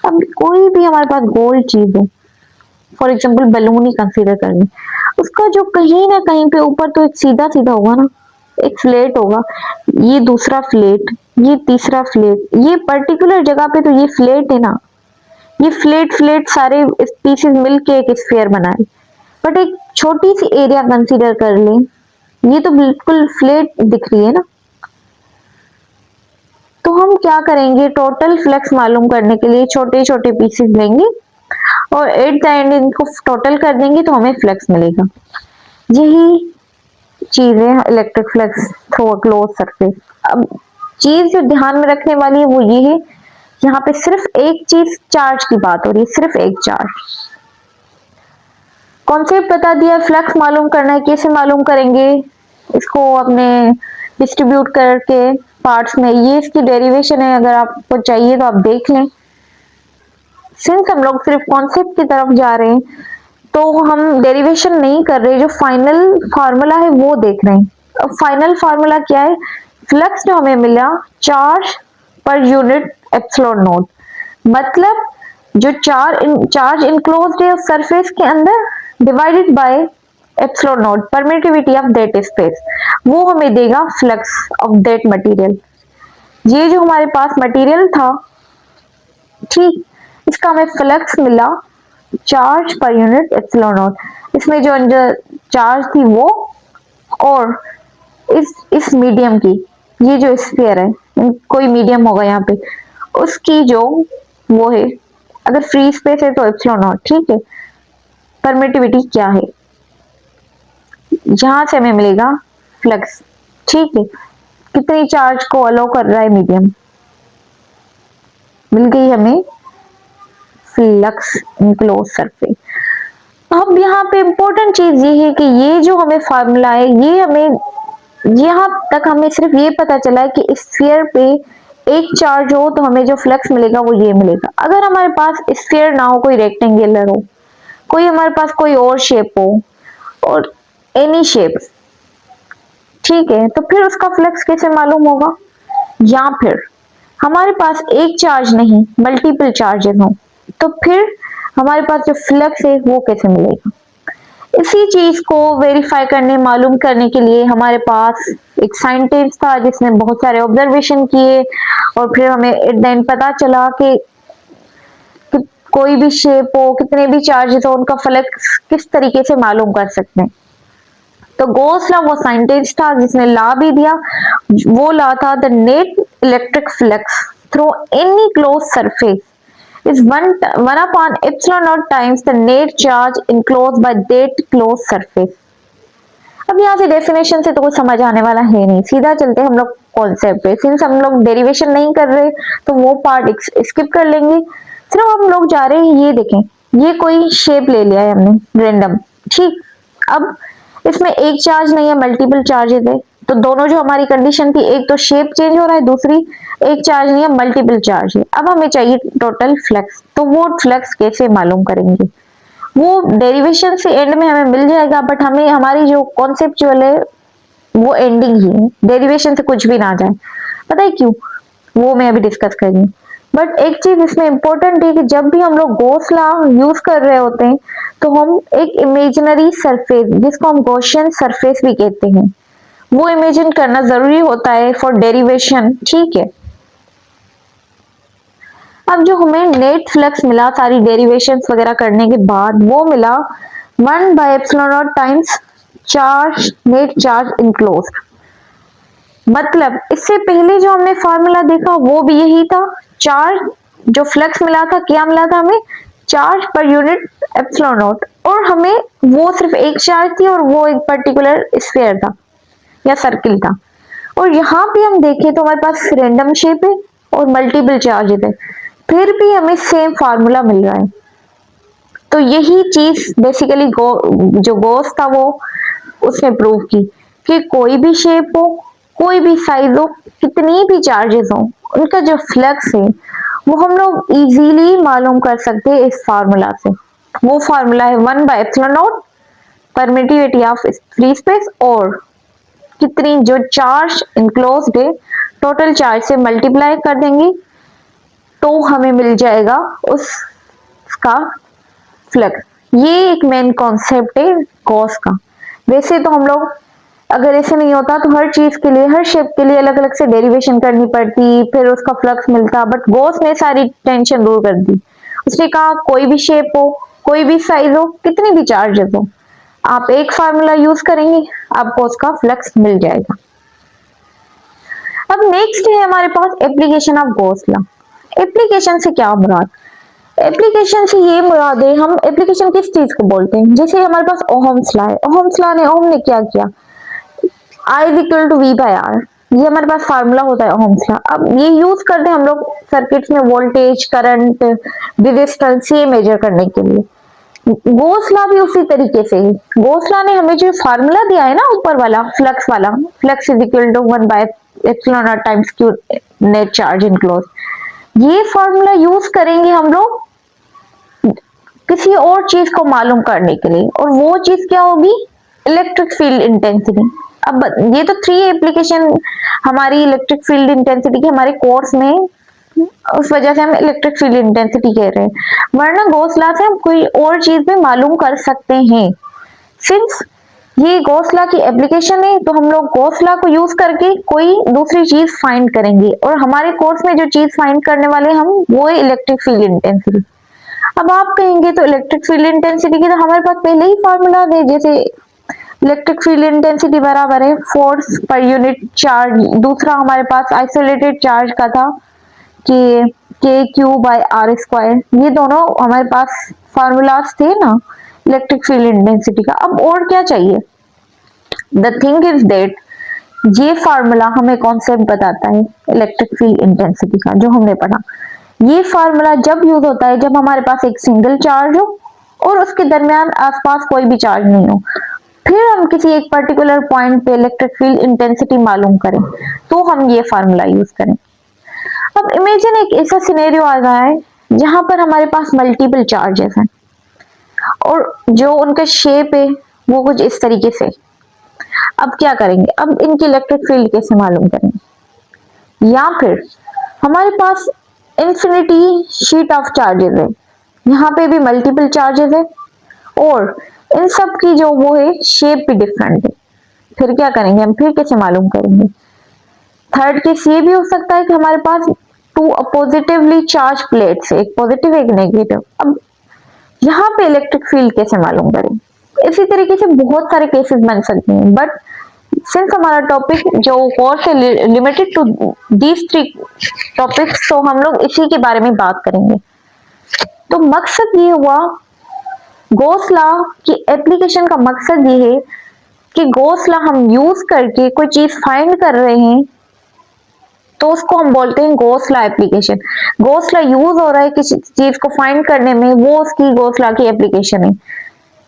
अब कोई भी हमारे पास गोल चीज है, for example balloon he consider कर लें, उसका जो कहीं ना कहीं पे ऊपर तो एक सीधा सीधा होगा ना, एक फ्लैट होगा, ये दूसरा फ्लैट, ये तीसरा फ्लैट, ये पर्टिकुलर जगह पे तो ये फ्लैट है ना, ये फ्लैट फ्लैट सारे पीसेस मिलके एक स्फीयर बनाए। बट एक छोटी सी एरिया कंसीडर कर लें, ये तो बिल्कुल फ्लैट दिख रही है ना। तो हम क्या करेंगे, टोटल फ्लक्स मालूम करने के लिए छोटे छोटे पीसेस लेंगे और एट द एंड इनको टोटल कर देंगे तो हमें फ्लक्स मिलेगा। यही चीज है electric flux through a close surface. अब चीज जो ध्यान में रखने वाली है वो ये है, यहाँ पे सिर्फ एक चीज चार्ज की बात हो रही है, सिर्फ एक चार्ज। कॉन्सेप्ट बता दिया, फ्लक्स मालूम करना है, कैसे मालूम करेंगे इसको अपने डिस्ट्रीब्यूट करके पार्ट्स में, ये इसकी डेरिवेशन है, अगर आपको चाहिए तो आप देख लें। सिंस हम लोग सिर्फ कॉन्सेप्ट की तरफ जा रहे हैं तो हम डेरिवेशन नहीं कर रहे, जो फाइनल फार्मूला है वो देख रहे हैं। अब फाइनल फार्मूला क्या है, फ्लक्स जो हमें मिला charge per unit epsilon not, मतलब जो चार्ज इनक्लोज्ड है उस सरफेस के अंदर divided by epsilon not permittivity of that space, वो हमें देगा फ्लक्स ऑफ दैट मटेरियल। ये जो हमारे पास मटेरियल था, ठीक, इसका हमें फ्लक्स मिला charge per unit epsilon not, इसमें जो अंदर चार्ज थी वो, और इस मीडियम की, ये जो स्फीयर है, कोई मीडियम होगा यहाँ पे, उसकी जो वो है, अगर फ्री स्पेस है तो एप्सिलॉन नॉट, ठीक है। परमिटिविटी क्या है, यहां से हमें मिलेगा फ्लक्स, ठीक है। कितनी चार्ज को अलो कर रहा है मीडियम, मिल गई हमें फ्लक्स इनक्लोज सरफेस। अब यहाँ पे इंपॉर्टेंट चीज ये है कि ये जो हमें फार्मूला है, ये हमें यहाँ तक हमें सिर्फ ये पता चला है कि स्फीयर पे एक चार्ज हो तो हमें जो फ्लक्स मिलेगा वो ये मिलेगा। अगर हमारे पास स्फीयर ना हो, कोई रेक्टेंगुलर हो, कोई हमारे पास कोई और शेप हो, और एनी शेप, ठीक है, तो फिर उसका फ्लक्स कैसे मालूम होगा। या फिर हमारे पास एक चार्ज नहीं मल्टीपल चार्जेस हो, तो फिर हमारे पास जो फ्लक्स है वो कैसे मिलेगा। इसी चीज को वेरीफाई करने, मालूम करने के लिए हमारे पास एक साइंटिस्ट था जिसने बहुत सारे ऑब्जर्वेशन किए, और फिर हमें एट द एंड पता चला कि कोई भी शेप हो, कितने भी चार्जेस हो, उनका फ्लक्स किस तरीके से मालूम कर सकते हैं। तो गोस लॉ वो साइंटिस्ट था जिसने लॉ भी दिया, वो लॉ था the net electric flux through any close surface is 1 upon epsilon naught times the net charge enclosed by that closed surface। अब यहाँ से डेफिनेशन से तो कुछ समझ आने वाला है नहीं, सीधा चलते हम लोग कॉन्सेप्ट पे। सिंस हम लोग डेरिवेशन नहीं कर रहे तो वो पार्ट स्किप कर लेंगे, सिर्फ हम लोग जा रहे हैं, ये देखें, ये कोई शेप ले लिया है हमने रैंडम, ठीक। अब इसमें एक चार्ज नहीं है, मल्टीपल चार्जेस है, तो दोनों जो हमारी कंडीशन थी, एक तो शेप चेंज हो रहा है, दूसरी एक चार्ज नहीं है मल्टीपल चार्ज है। अब हमें चाहिए टोटल फ्लक्स, तो वो फ्लक्स कैसे मालूम करेंगे, वो डेरिवेशन से एंड में हमें मिल जाएगा, बट हमें हमारी जो कॉन्सेप्चुअल है वो एंडिंग ही है, डेरिवेशन से कुछ भी ना जाए। पता है क्यों, वो मैं अभी डिस्कस करूंगी। बट एक चीज इसमें इंपॉर्टेंट है कि जब भी हम लोग गॉस लॉ यूज कर रहे होते हैं तो हम एक इमेजिनरी सरफेस, जिसको हम गॉसियन सरफेस भी कहते हैं, वो इमेजिन करना जरूरी होता है फॉर डेरिवेशन, ठीक है। अब जो हमें नेट फ्लक्स मिला सारी डेरिवेशन वगैरह करने के बाद, वो मिला 1/एप्सिलॉन naught times charge net charge enclosed. मतलब इससे पहले जो हमने फार्मूला देखा वो भी यही था, चार्ज जो फ्लक्स मिला था, क्या मिला था हमें, charge per unit epsilon not, और हमें वो सिर्फ एक चार्ज थी और वो एक पर्टिकुलर स्फीयर था या सर्किल था। और यहाँ पे हम देखें तो हमारे पास रैंडम शेप है और मल्टीपल चार्जेस है, फिर भी हमें सेम फार्मूला मिल रहा है। तो यही चीज बेसिकली जो गॉस था वो उसने प्रूव की कि कोई भी शेप हो, कोई भी साइज हो, कितनी भी चार्जेस हो, उनका जो फ्लक्स है वो हम लोग इजीली मालूम कर सकते हैं इस फार्मूला से। वो फार्मूला है 1/एप्सिलॉन naught permittivity of free space, और कितनी जो चार्ज इनक्लोज्ड है टोटल चार्ज से मल्टीप्लाई कर देंगे तो हमें मिल जाएगा उसका फ्लक्स। ये एक मेन कॉन्सेप्ट है गॉस का। वैसे तो हम लोग अगर ऐसे नहीं होता तो हर चीज के लिए, हर शेप के लिए अलग अलग से डेरिवेशन करनी पड़ती, फिर उसका फ्लक्स मिलता। बट गॉस ने सारी टेंशन दूर कर दी। उसने कहा कोई भी शेप हो, कोई भी साइज हो, कितनी भी चार्जेस हो, आप एक फार्मूला यूज करेंगे, आपको उसका फ्लक्स मिल जाएगा। अब नेक्स्ट है हमारे पास application of Gauss law. Application से क्या मुराद? एप्लीकेशन से ये मुराद है, हम एप्लीकेशन किस चीज को बोलते हैं? जैसे हमारे पास ओहम्स लॉ है। ओहम्स लॉ ने, ओहम ने क्या किया, I is equal to V by R, ये हमारे पास फार्मूला होता है ओहम्स लॉ। अब ये यूज करते हैं हम लोग सर्किट्स में वोल्टेज, करंट, रेजिस्टेंस ये मेजर करने के लिए। गॉस लॉ भी उसी तरीके से है। गॉस लॉ ने हमें जो फार्मूला दिया है ना ऊपर वाला, फ्लक्स वाला, flux is equal to 1 by epsilon not times q net charge enclose, ये फार्मूला यूज करेंगे हम लोग किसी और चीज को मालूम करने के लिए, और वो चीज क्या होगी, इलेक्ट्रिक फील्ड इंटेंसिटी। अब ये तो 3 एप्लीकेशन हमारी इलेक्ट्रिक फील्ड इंटेंसिटी की हमारे कोर्स में, उस वजह से हम इलेक्ट्रिक फील्ड इंटेंसिटी कह रहे हैं, वरना गॉस लॉ से हम कोई और चीज भी मालूम कर सकते हैं। सिंस ये गॉस लॉ की एप्लीकेशन है, तो हम लोग गॉस लॉ को यूज करके कोई दूसरी चीज फाइंड करेंगे, और हमारे कोर्स में जो चीज फाइंड करने वाले हम, वो है इलेक्ट्रिक फील्ड इंटेंसिटी। अब आप कहेंगे तो इलेक्ट्रिक फील्ड इंटेंसिटी की तो हमारे पास पहले ही फार्मूला है, जैसे इलेक्ट्रिक फील्ड इंटेंसिटी बराबर है फोर्स पर यूनिट चार्ज। दूसरा हमारे पास आइसोलेटेड चार्ज का था कि के क्यू बाय आर स्क्वायर, ये दोनों हमारे पास फार्मूलाज थे ना इलेक्ट्रिक फील्ड इंटेंसिटी का। अब और क्या चाहिए? द थिंग इज दैट ये फार्मूला हमें कॉन्सेप्ट बताता है इलेक्ट्रिक फील्ड इंटेंसिटी का, जो हमने पढ़ा। ये फार्मूला जब यूज होता है जब हमारे पास एक सिंगल चार्ज हो और उसके दरमियान आसपास कोई भी चार्ज नहीं हो, फिर हम किसी एक पर्टिकुलर पॉइंट पे इलेक्ट्रिक फील्ड इंटेंसिटी मालूम करें, तो हम ये फार्मूला यूज करें। अब इमेजिन एक ऐसा सिनेरियो आ रहा है जहां पर हमारे पास मल्टीपल चार्जेस हैं, और जो उनका शेप है वो कुछ इस तरीके से। अब क्या करेंगे? अब इनकी इलेक्ट्रिक फील्ड कैसे मालूम करेंगे? या फिर हमारे पास इंफिनिटी शीट ऑफ चार्जेस है, यहाँ पे भी मल्टीपल चार्जेस है, और इन सब की जो वो है शेप भी डिफरेंट है। फिर क्या करेंगे हम? फिर कैसे मालूम करेंगे? थर्ड केस ये भी हो सकता है कि हमारे पास 2 अपोजिटिवली चार्ज प्लेट्स है, एक पॉजिटिव एक नेगेटिव। अब यहाँ पे इलेक्ट्रिक फील्ड कैसे मालूम करें? इसी तरीके से बहुत सारे केसेस बन सकते हैं, बट सिंस हमारा टॉपिक जो कोर्स है लिमिटेड टू दीज 3 टॉपिक्स, तो हम लोग इसी के बारे में बात करेंगे। तो मकसद ये हुआ, गॉस लॉ की एप्लीकेशन का मकसद ये है कि गॉस लॉ हम यूज करके कोई चीज फाइंड कर रहे हैं, तो उसको हम बोलते हैं Gauss law application. Gauss law use हो रहा है किसी चीज को फाइंड करने में, वो उसकी गॉस लॉ की एप्लीकेशन है।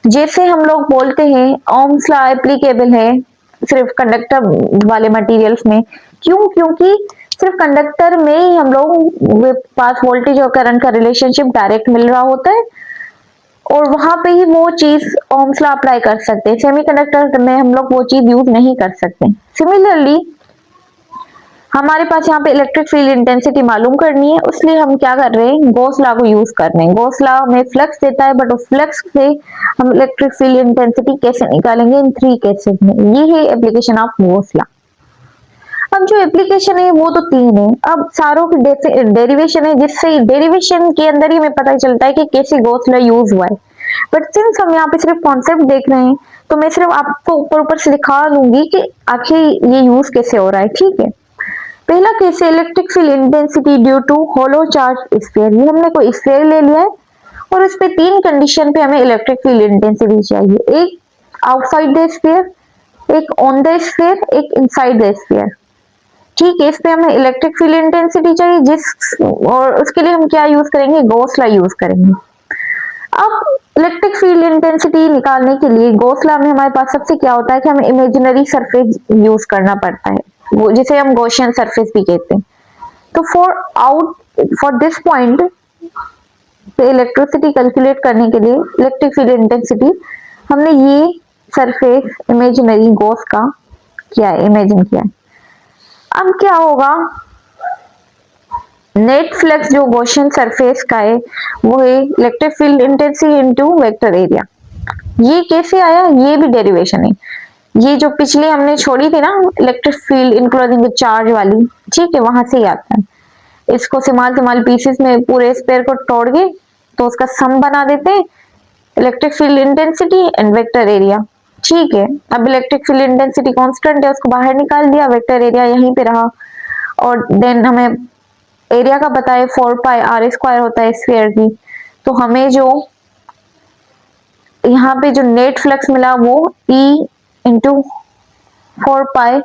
जैसे हम लोग बोलते हैं ओम्स लॉ एप्लीकेबल है सिर्फ कंडक्टर वाले मटेरियल्स में। क्यों? क्योंकि सिर्फ कंडक्टर में ही हम लोग पास वोल्टेज और करंट का रिलेशनशिप डायरेक्ट मिल रहा होता है, और वहां पे ही वो चीज ओम्स लॉ अप्लाई कर सकते हैं। सेमीकंडक्टर में हम लोग वो चीज यूज नहीं कर सकते। सिमिलरली हमारे पास यहाँ पे इलेक्ट्रिक फील्ड इंटेंसिटी मालूम करनी है, इसलिए हम क्या कर रहे हैं? गॉस लॉ को यूज कर रहे हैं। गॉस लॉ में फ्लक्स देता है, बट उस फ्लक्स से हम इलेक्ट्रिक फील्ड इंटेंसिटी कैसे निकालेंगे? इन 3 केसेस में। ये है एप्लीकेशन ऑफ गॉस लॉ। अब जो एप्लीकेशन है वो तो 3 है। अब सारों की डेरिवेशन है, जिससे डेरिवेशन के अंदर ही हमें पता चलता है कि कैसे गॉस लॉ यूज हुआ है। बट सिंस हम यहाँ पे सिर्फ कॉन्सेप्ट देख रहे हैं, तो मैं सिर्फ आपको ऊपर ऊपर से दिखा लूंगी कि आखिर ये यूज कैसे हो रहा है। ठीक है, पहला केस है electric field intensity due to hollow charge sphere. ये हमने कोई स्फीयर ले लिया है, और उस पे 3 कंडीशन पे हमें इलेक्ट्रिक फील्ड इंटेंसिटी चाहिए। एक आउटसाइड द स्फीयर, एक ऑन द स्फीयर, एक इनसाइड द स्फीयर। ठीक है, इस पे हमें इलेक्ट्रिक फील्ड इंटेंसिटी चाहिए, और उसके लिए हम क्या यूज करेंगे? गॉस लॉ यूज करेंगे। अब इलेक्ट्रिक फील्ड इंटेंसिटी निकालने के लिए गॉस लॉ में हमारे पास सबसे क्या होता है कि हमें इमेजिनरी सरफेस यूज करना पड़ता है, वो जिसे हम गॉसियन सरफेस भी कहते हैं। तो फॉर दिस पॉइंट पे इलेक्ट्रिसिटी कैलकुलेट करने के लिए इलेक्ट्रिक फील्ड इंटेंसिटी हमने ये सरफेस इमेजिनरी गॉस का किया है, इमेजिन किया है। अब क्या होगा? नेट फ्लक्स जो गॉसियन सरफेस का है वो है electric field intensity into vector area. ये कैसे आया? ये भी डेरिवेशन है। ये जो पिछले हमने छोड़ी थी ना इलेक्ट्रिक फील्ड इंक्लोजिंग चार्ज वाली, ठीक है, वहां से ही आता है। इसको स्मॉल पीसेस में पूरे स्पेयर को तोड़ के तो उसका सम बना देते हैं, electric field intensity and vector area. ठीक है, अब इलेक्ट्रिक फील्ड इंटेंसिटी कांस्टेंट है, उसको बाहर निकाल दिया, वेक्टर एरिया यहीं पे रहा, और देन हमें एरिया का पता है 4 पाई आर स्क्वायर होता है स्फीयर की। तो हमें जो यहाँ पे जो नेट फ्लक्स मिला वो E into 4 pi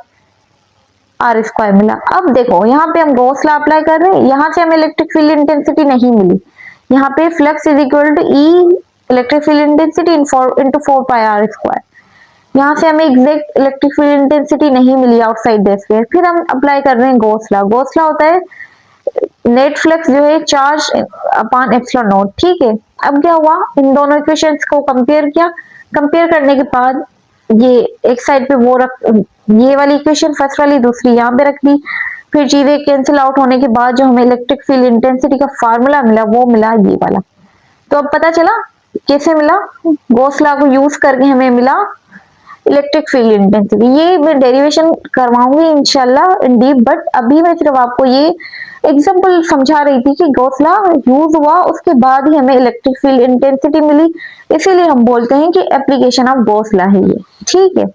r square मिला। अब देखो यहाँ पे हम गॉस लॉ अप्लाई कर रहे हैं, यहाँ से हमें इलेक्ट्रिक फील्ड इंटेंसिटी नहीं मिली, यहाँ पे flux is equal to E electric field intensity into 4 pi r square. यहाँ से हमें एग्जैक्ट इलेक्ट्रिक फील्ड इंटेंसिटी नहीं मिली आउटसाइड द स्फीयर। फिर हम अप्लाई कर रहे हैं गॉस लॉ। गॉस लॉ होता है नेट फ्लक्स जो है चार्ज अपॉन एप्सिलॉन नॉट। ठीक है, अब क्या हुआ, इन दोनों इक्वेशंस को कंपेयर किया, कंपेयर करने के बाद ये एक साइड पे वो रख, ये वाली इक्वेशन फर्स्ट वाली दूसरी यहाँ पे रख दी, फिर चीजें कैंसिल आउट होने के बाद जो हमें इलेक्ट्रिक फील्ड इंटेंसिटी का फार्मूला मिला वो मिला ये वाला। तो अब पता चला कैसे मिला, गॉस लॉ को यूज करके हमें मिला इलेक्ट्रिक फील्ड इंटेंसिटी। ये मैं डेरिवेशन करवाऊंगी इंशाल्लाह इन डीप, बट अभी मैं सिर्फ आपको ये एग्जांपल समझा रही थी कि गॉस लॉ यूज हुआ, उसके बाद ही हमें इलेक्ट्रिक फील्ड इंटेंसिटी मिली, इसीलिए हम बोलते हैं कि एप्लीकेशन ऑफ गॉस लॉ है ये। ठीक है,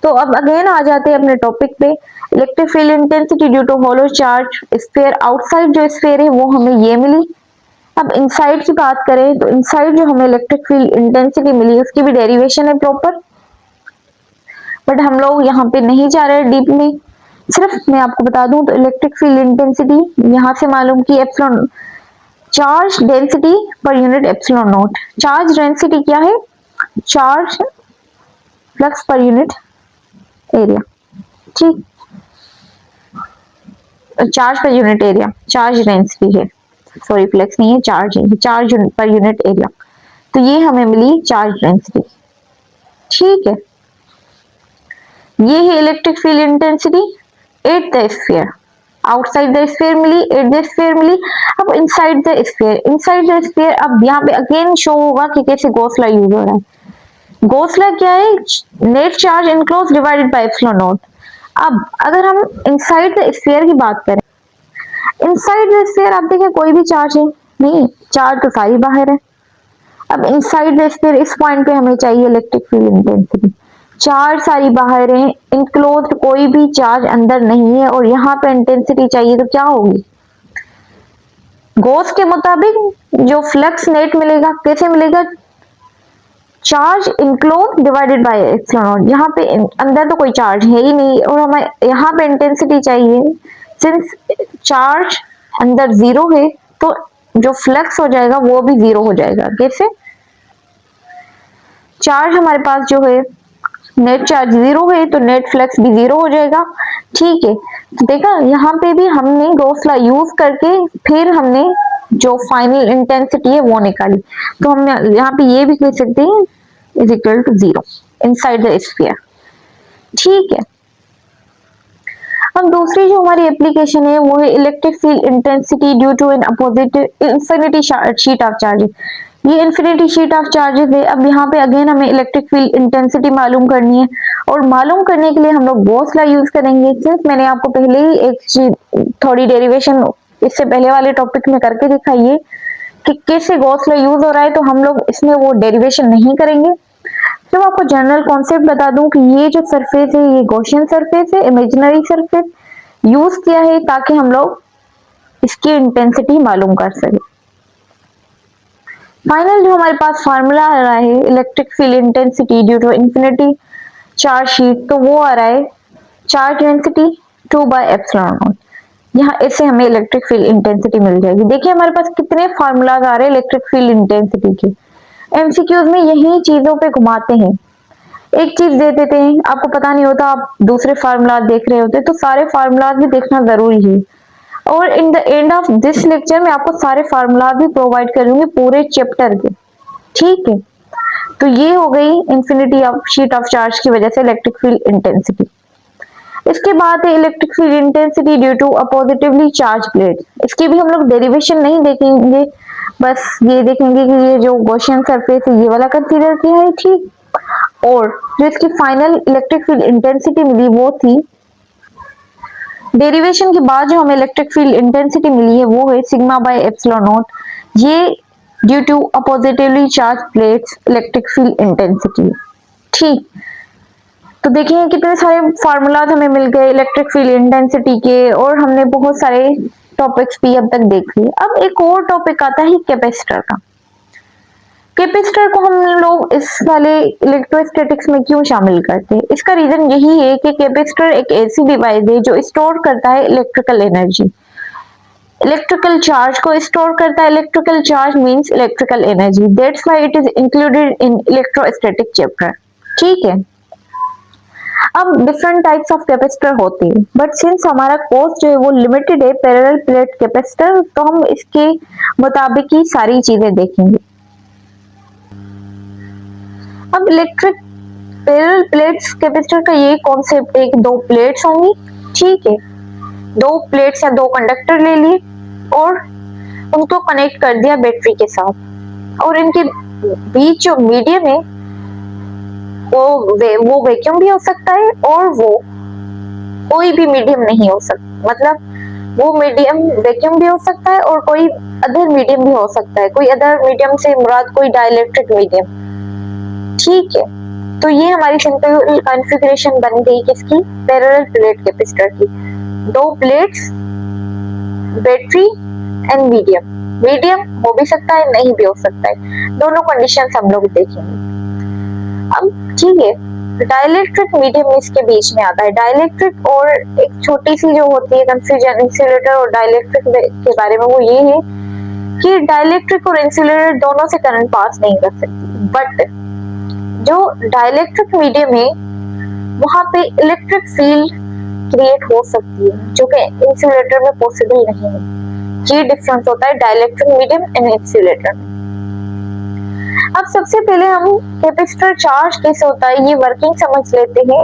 तो अब अगेन आ जाते हैं अपने टॉपिक पे। Electric field intensity due to hollow charge sphere, outside जो स्फीयर है वो हमें ये मिली। अब इनसाइड की बात करें तो इनसाइड जो हमें इलेक्ट्रिक फील्ड इंटेंसिटी मिली उसकी भी डेरिवेशन है प्रॉपर, बट हम लोग यहाँ पे नहीं जा रहे डीप में। सिर्फ मैं आपको बता दूं तो इलेक्ट्रिक फील्ड इंटेंसिटी यहाँ से मालूम की epsilon charge density per unit epsilon naught. Charge density क्या है, charge flux per unit area. ठीक, charge per unit area charge density है, सॉरी फ्लक्स नहीं है, चार्ज है, चार्ज पर यूनिट एरिया। तो ये हमें मिली चार्ज डेंसिटी। ठीक है, ये है electric field intensity at the sphere. Outside the sphere मिली, एट द स्फीयर मिली। अब inside the sphere, inside the sphere अब यहाँ पे अगेन शो होगा कि कैसे गॉस लॉ यूज हो रहा है। गॉस लॉ क्या है, net charge enclose divided by epsilon not. अब अगर हम इनसाइड द स्फीयर की बात करें, इनसाइड द स्फीयर आप देखें कोई भी चार्ज है नहीं, चार्ज तो सारी बाहर है। अब इनसाइड द स्फीयर इस पॉइंट पे हमें चाहिए इलेक्ट्रिक फील्ड इंटेंसिटी, चार्ज सारी बाहर है, इनक्लोज्ड कोई भी चार्ज अंदर नहीं है, और यहाँ पे इंटेंसिटी चाहिए तो क्या होगी, गॉस के मुताबिक जो फ्लक्स नेट मिलेगा कैसे मिलेगा, charge enclose divided by epsilon not. यहाँ पे अंदर तो कोई चार्ज है ही नहीं, और हमें यहाँ पे इंटेंसिटी चाहिए, सिंस चार्ज अंदर जीरो है तो जो फ्लक्स हो जाएगा वो भी जीरो हो जाएगा। कैसे, चार्ज हमारे पास जो है नेट चार्ज जीरो है तो नेट फ्लक्स भी जीरो हो जाएगा। ठीक है, तो देखा यहाँ पे भी हमने गॉस लॉ यूज करके फिर हमने जो फाइनल इंटेंसिटी है वो निकाली। तो हम यहाँ पे ये भी कह सकते हैं is equal to zero inside the sphere. ठीक है, अब दूसरी जो हमारी एप्लीकेशन है वो है electric field intensity due to an opposite infinity sheet of charges. ये इंफिनिटी शीट ऑफ चार्जेस है। अब यहाँ पे अगेन हमें इलेक्ट्रिक फील्ड इंटेंसिटी मालूम करनी है, और मालूम करने के लिए हम लोग गॉस लॉ यूज करेंगे। सिंस मैंने आपको पहले ही एक थोड़ी डेरिवेशन इससे पहले वाले टॉपिक में करके दिखाई है कि कैसे गॉस लॉ यूज हो रहा है, तो हम लोग इसमें वो डेरिवेशन नहीं करेंगे। तो आपको जनरल कॉन्सेप्ट बता दूं कि ये जो सरफेस है ये गॉसियन सरफेस है, इमेजिनरी सरफेस यूज किया है ताकि हम लोग इसकी इंटेंसिटी मालूम कर सके। फाइनल जो हमारे पास फार्मूला आ रहा है electric field intensity due to infinity charge sheet, तो वो आ रहा है charge density 2 by epsilon not. यहाँ इससे हमें इलेक्ट्रिक फील्ड इंटेंसिटी मिल जाएगी। देखिए हमारे पास कितने फार्मूलाज आ रहे हैं इलेक्ट्रिक फील्ड इंटेंसिटी के। एमसीक्यूज में यही चीजों पे घुमाते हैं, एक चीज दे देते हैं, आपको पता नहीं होता, आप दूसरे फार्मूला देख रहे होते, तो सारे फार्मूला भी देखना जरूरी है। और in the end of this lecture मैं आपको सारे फार्मूला भी प्रोवाइड करूंगी पूरे चैप्टर के। ठीक है, तो ये हो गई infinity of sheet of charge की वजह से इलेक्ट्रिक फील्ड इंटेंसिटी। इसके बाद है electric field intensity due to oppositely charge plate. इसकी भी हम लोग डेरिवेशन नहीं देखेंगे, बस ये देखेंगे कि ये जो गॉसियन सरफेस है ये वाला कंसीडर किया है। ठीक, और जो इसकी फाइनल इलेक्ट्रिक फील्ड इंटेंसिटी मिली वो थी, डेरिवेशन के बाद जो हमें इलेक्ट्रिक फील्ड इंटेंसिटी मिली है वो है सिग्मा बाय एप्सिलॉन नॉट। ये due to oppositely charge plates electric field intensity. ठीक, तो देखिए कितने सारे फार्मूलाज हमें मिल गए इलेक्ट्रिक फील्ड इंटेंसिटी के, और हमने बहुत सारे टॉपिक्स भी अब तक देख लिए। अब एक और टॉपिक आता है कैपेसिटर का। कैपेसिटर को हम लोग इस वाले इलेक्ट्रोस्टैटिक्स में क्यों शामिल करते हैं? इसका रीजन यही है कि कैपेसिटर एक ऐसी डिवाइस है जो स्टोर करता है इलेक्ट्रिकल एनर्जी, इलेक्ट्रिकल चार्ज को स्टोर करता है। Electrical charge means electrical energy, that's why it is included in electrostatic chapter. ठीक है, अब डिफरेंट टाइप्स ऑफ कैपेसिटर होते हैं, बट सिंस हमारा कोर्स जो है वो लिमिटेड है पैरेलल प्लेट कैपेसिटर, तो हम इसके मुताबिक ही सारी चीजें देखेंगे। अब इलेक्ट्रिक पैरेलल प्लेट्स कैपेसिटर का ये कॉन्सेप्ट है कि दो प्लेट्स होंगी, ठीक है, दो प्लेट्स या दो कंडक्टर ले लिए और उनको कनेक्ट कर दिया बैटरी के साथ, और इनके बीच जो मीडियम है वो वैक्यूम भी हो सकता है और वो कोई भी मीडियम नहीं हो सकता, मतलब वो मीडियम वैक्यूम भी हो सकता है और कोई अदर मीडियम भी हो सकता है। कोई अदर मीडियम से मुराद कोई डाइलेक्ट्रिक मीडियम। ठीक है, तो ये हमारी सिंपल कॉन्फ़िगरेशन बन गई किसकी? पैरेलल प्लेट कैपेसिटर की। दो plates, battery and medium. Medium हो भी सकता है, नहीं भी हो सकता है, दोनों कंडीशंस हम लोग देखेंगे। अब ठीक है, डाइलेक्ट्रिक मीडियम इसके बीच में आता है। डाइलेक्ट्रिक और एक छोटी सी जो होती है कंफ्यूजन इंसुलेटर और डाइलेक्ट्रिक के बारे में, वो ये है कि डाइलेक्ट्रिक और इंसुलेटर दोनों से करंट पास नहीं कर सकती, बट जो डाइलेक्ट्रिक मीडियम है वहां पे इलेक्ट्रिक फील्ड क्रिएट हो सकती है जो कि इंसुलेटर में पॉसिबल नहीं है। ये डिफरेंस होता है डाइलेक्ट्रिक मीडियम एंड इंसुलेटर में। अब सबसे पहले हम कैपेसिटर चार्ज कैसे होता है ये वर्किंग समझ लेते हैं।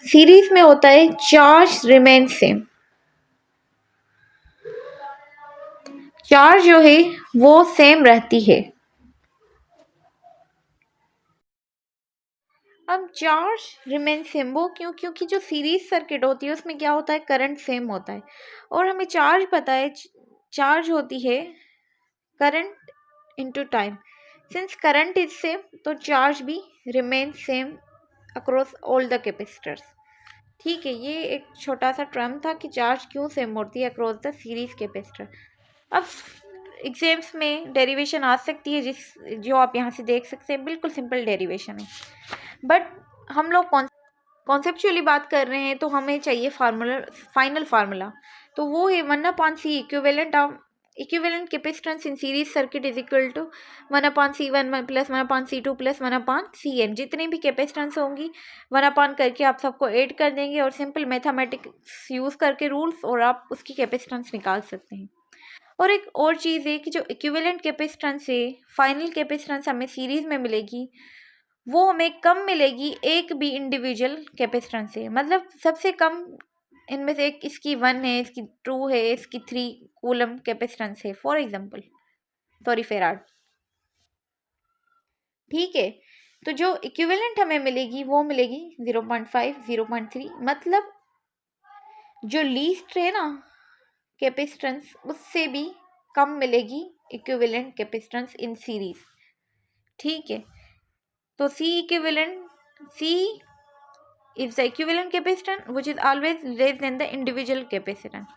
सीरीज में होता है चार्ज रिमेन सेम, चार्ज जो है वो सेम रहती है। अब चार्ज रिमेन सेम वो क्यों, क्योंकि जो सीरीज सर्किट होती है उसमें क्या होता है, करंट सेम होता है, और हमें चार्ज पता है चार्ज होती है current into time. Since current is same तो चार्ज भी remain same across all the capacitors. ठीक है, ये एक छोटा सा टर्म था कि चार्ज क्यों सेम होती है अक्रॉस द सीरीज कैपेसिटर। अब एग्जाम्स में डेरिवेशन आ सकती है जो आप यहाँ से देख सकते हैं, बिल्कुल सिंपल डेरिवेशन है, बट हम लोग कॉन्सेप्चुअली बात कर रहे हैं तो हमें चाहिए फार्मूला, फाइनल फार्मूला। तो वो है 1/C equivalent capacitance in series circuit is equal to 1/C1 plus 1/C2 plus 1/CN। जितनी भी कैपेसिटेंस होंगी 1 करके आप सबको ऐड कर देंगे और सिंपल मैथमेटिक्स यूज़ करके रूल्स, और आप उसकी कैपेसिटेंस निकाल सकते हैं। और एक और चीज़ है कि जो इक्विवेलेंट कैपेसिटेंस है, फाइनल कैपेसिटेंस हमें सीरीज में मिलेगी, वो हमें कम मिलेगी एक भी इंडिविजुअल कैपेसिटेंस से। मतलब सबसे कम इनमें से एक, इसकी 1 है, इसकी 2 है, इसकी 3 कूलम कैपेसिटेंस है फॉर एग्जांपल, सॉरी फेराड। ठीक है, तो जो इक्विवेलेंट हमें मिलेगी वो मिलेगी 0.5 0.3, मतलब जो लीस्ट है ना कैपेसिटेंस उससे भी कम मिलेगी इक्विवेलेंट कैपेसिटेंस इन सीरीज। ठीक है, तो C is the equivalent capacitance which is always less than the individual capacitance।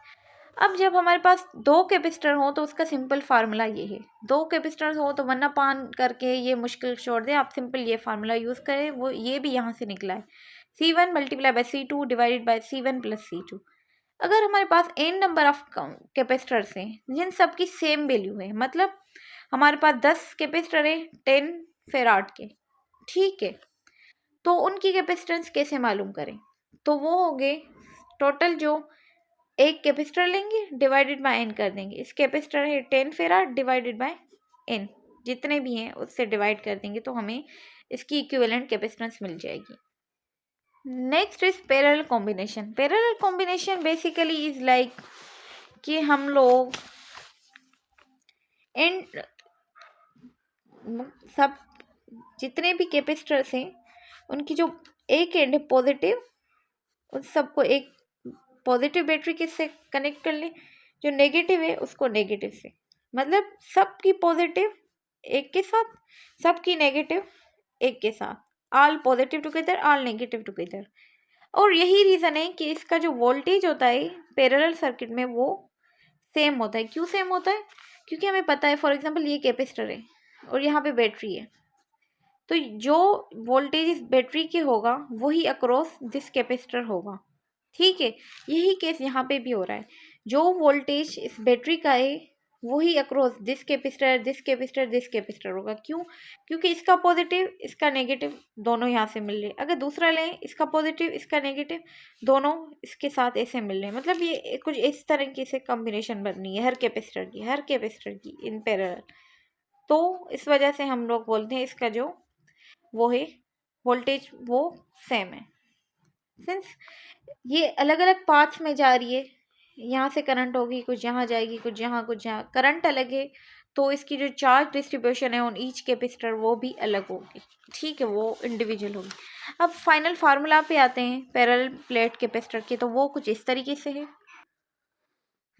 अब जब हमारे पास दो कैपेसिटर हो तो उसका सिंपल फार्मूला ये है, दो कैपेसिटर हो तो 1/, करके ये मुश्किल छोड़ दें, आप सिंपल ये फार्मूला यूज़ करें, वो ये भी यहाँ से निकला है, C1 multiply by C2 divided by C1 plus C2। अगर हमारे पास n नंबर ऑफ कैपेसिटर्स हैं जिन सब की सेम वैल्यू है, मतलब हमारे पास 10 कैपेसिटर है 10 फेराड के, ठीक है, तो उनकी कैपेसिटेंस कैसे मालूम करें, तो वो हो गए टोटल, जो एक कैपेसिटर लेंगे डिवाइडेड बाय एन कर देंगे, इस कैपेसिटर है 10 फेराड डिवाइडेड बाय एन, जितने भी हैं उससे डिवाइड कर देंगे तो हमें इसकी इक्विवेलेंट कैपेसिटेंस मिल जाएगी। Next is parallel combination. Parallel combination basically is like कि हम लोग इन सब जितने भी कैपेसिटर्स हैं उनकी जो एक एंड है पॉजिटिव, उस सबको एक पॉजिटिव बैटरी किससे कनेक्ट कर ले, जो नेगेटिव है उसको नेगेटिव से, मतलब सबकी पॉजिटिव एक के साथ, सबकी नेगेटिव एक के साथ, all positive together all negative together. और यही रीज़न है कि इसका जो वोल्टेज होता है पैरेलल सर्किट में वो सेम होता है। क्यों सेम होता है, क्योंकि हमें पता है फॉर एग्जांपल ये कैपेसिटर है और यहाँ पे बैटरी है, तो जो वोल्टेज इस बैटरी के होगा वही अक्रॉस दिस कैपेसिटर होगा। ठीक है, यही केस यहाँ पे भी हो रहा है, जो वोल्टेज इस बैटरी का है वही across this capacitor this capacitor this capacitor होगा। क्यों, क्योंकि इसका पॉजिटिव इसका नेगेटिव दोनों यहाँ से मिल रहे, अगर दूसरा लें इसका पॉजिटिव इसका नेगेटिव दोनों इसके साथ ऐसे मिल रहे, मतलब ये कुछ इस तरीके से कॉम्बिनेशन बन रही है हर कैपेसिटर की इन पैरेलल। तो इस वजह से हम लोग बोलते हैं इसका जो वो है वोल्टेज वो सेम है। सिंस ये अलग अलग पाथ्स में जा रही है, यहाँ से करंट होगी कुछ यहाँ जाएगी कुछ यहाँ कुछ यहाँ, करंट अलग है तो इसकी जो चार्ज डिस्ट्रीब्यूशन है ऑन ईच कैपेसिटर वो भी अलग होगी। ठीक है, वो इंडिविजुअल होगी। अब फाइनल फार्मूला पे आते हैं पैरेलल प्लेट कैपेसिटर के, तो वो कुछ इस तरीके से है।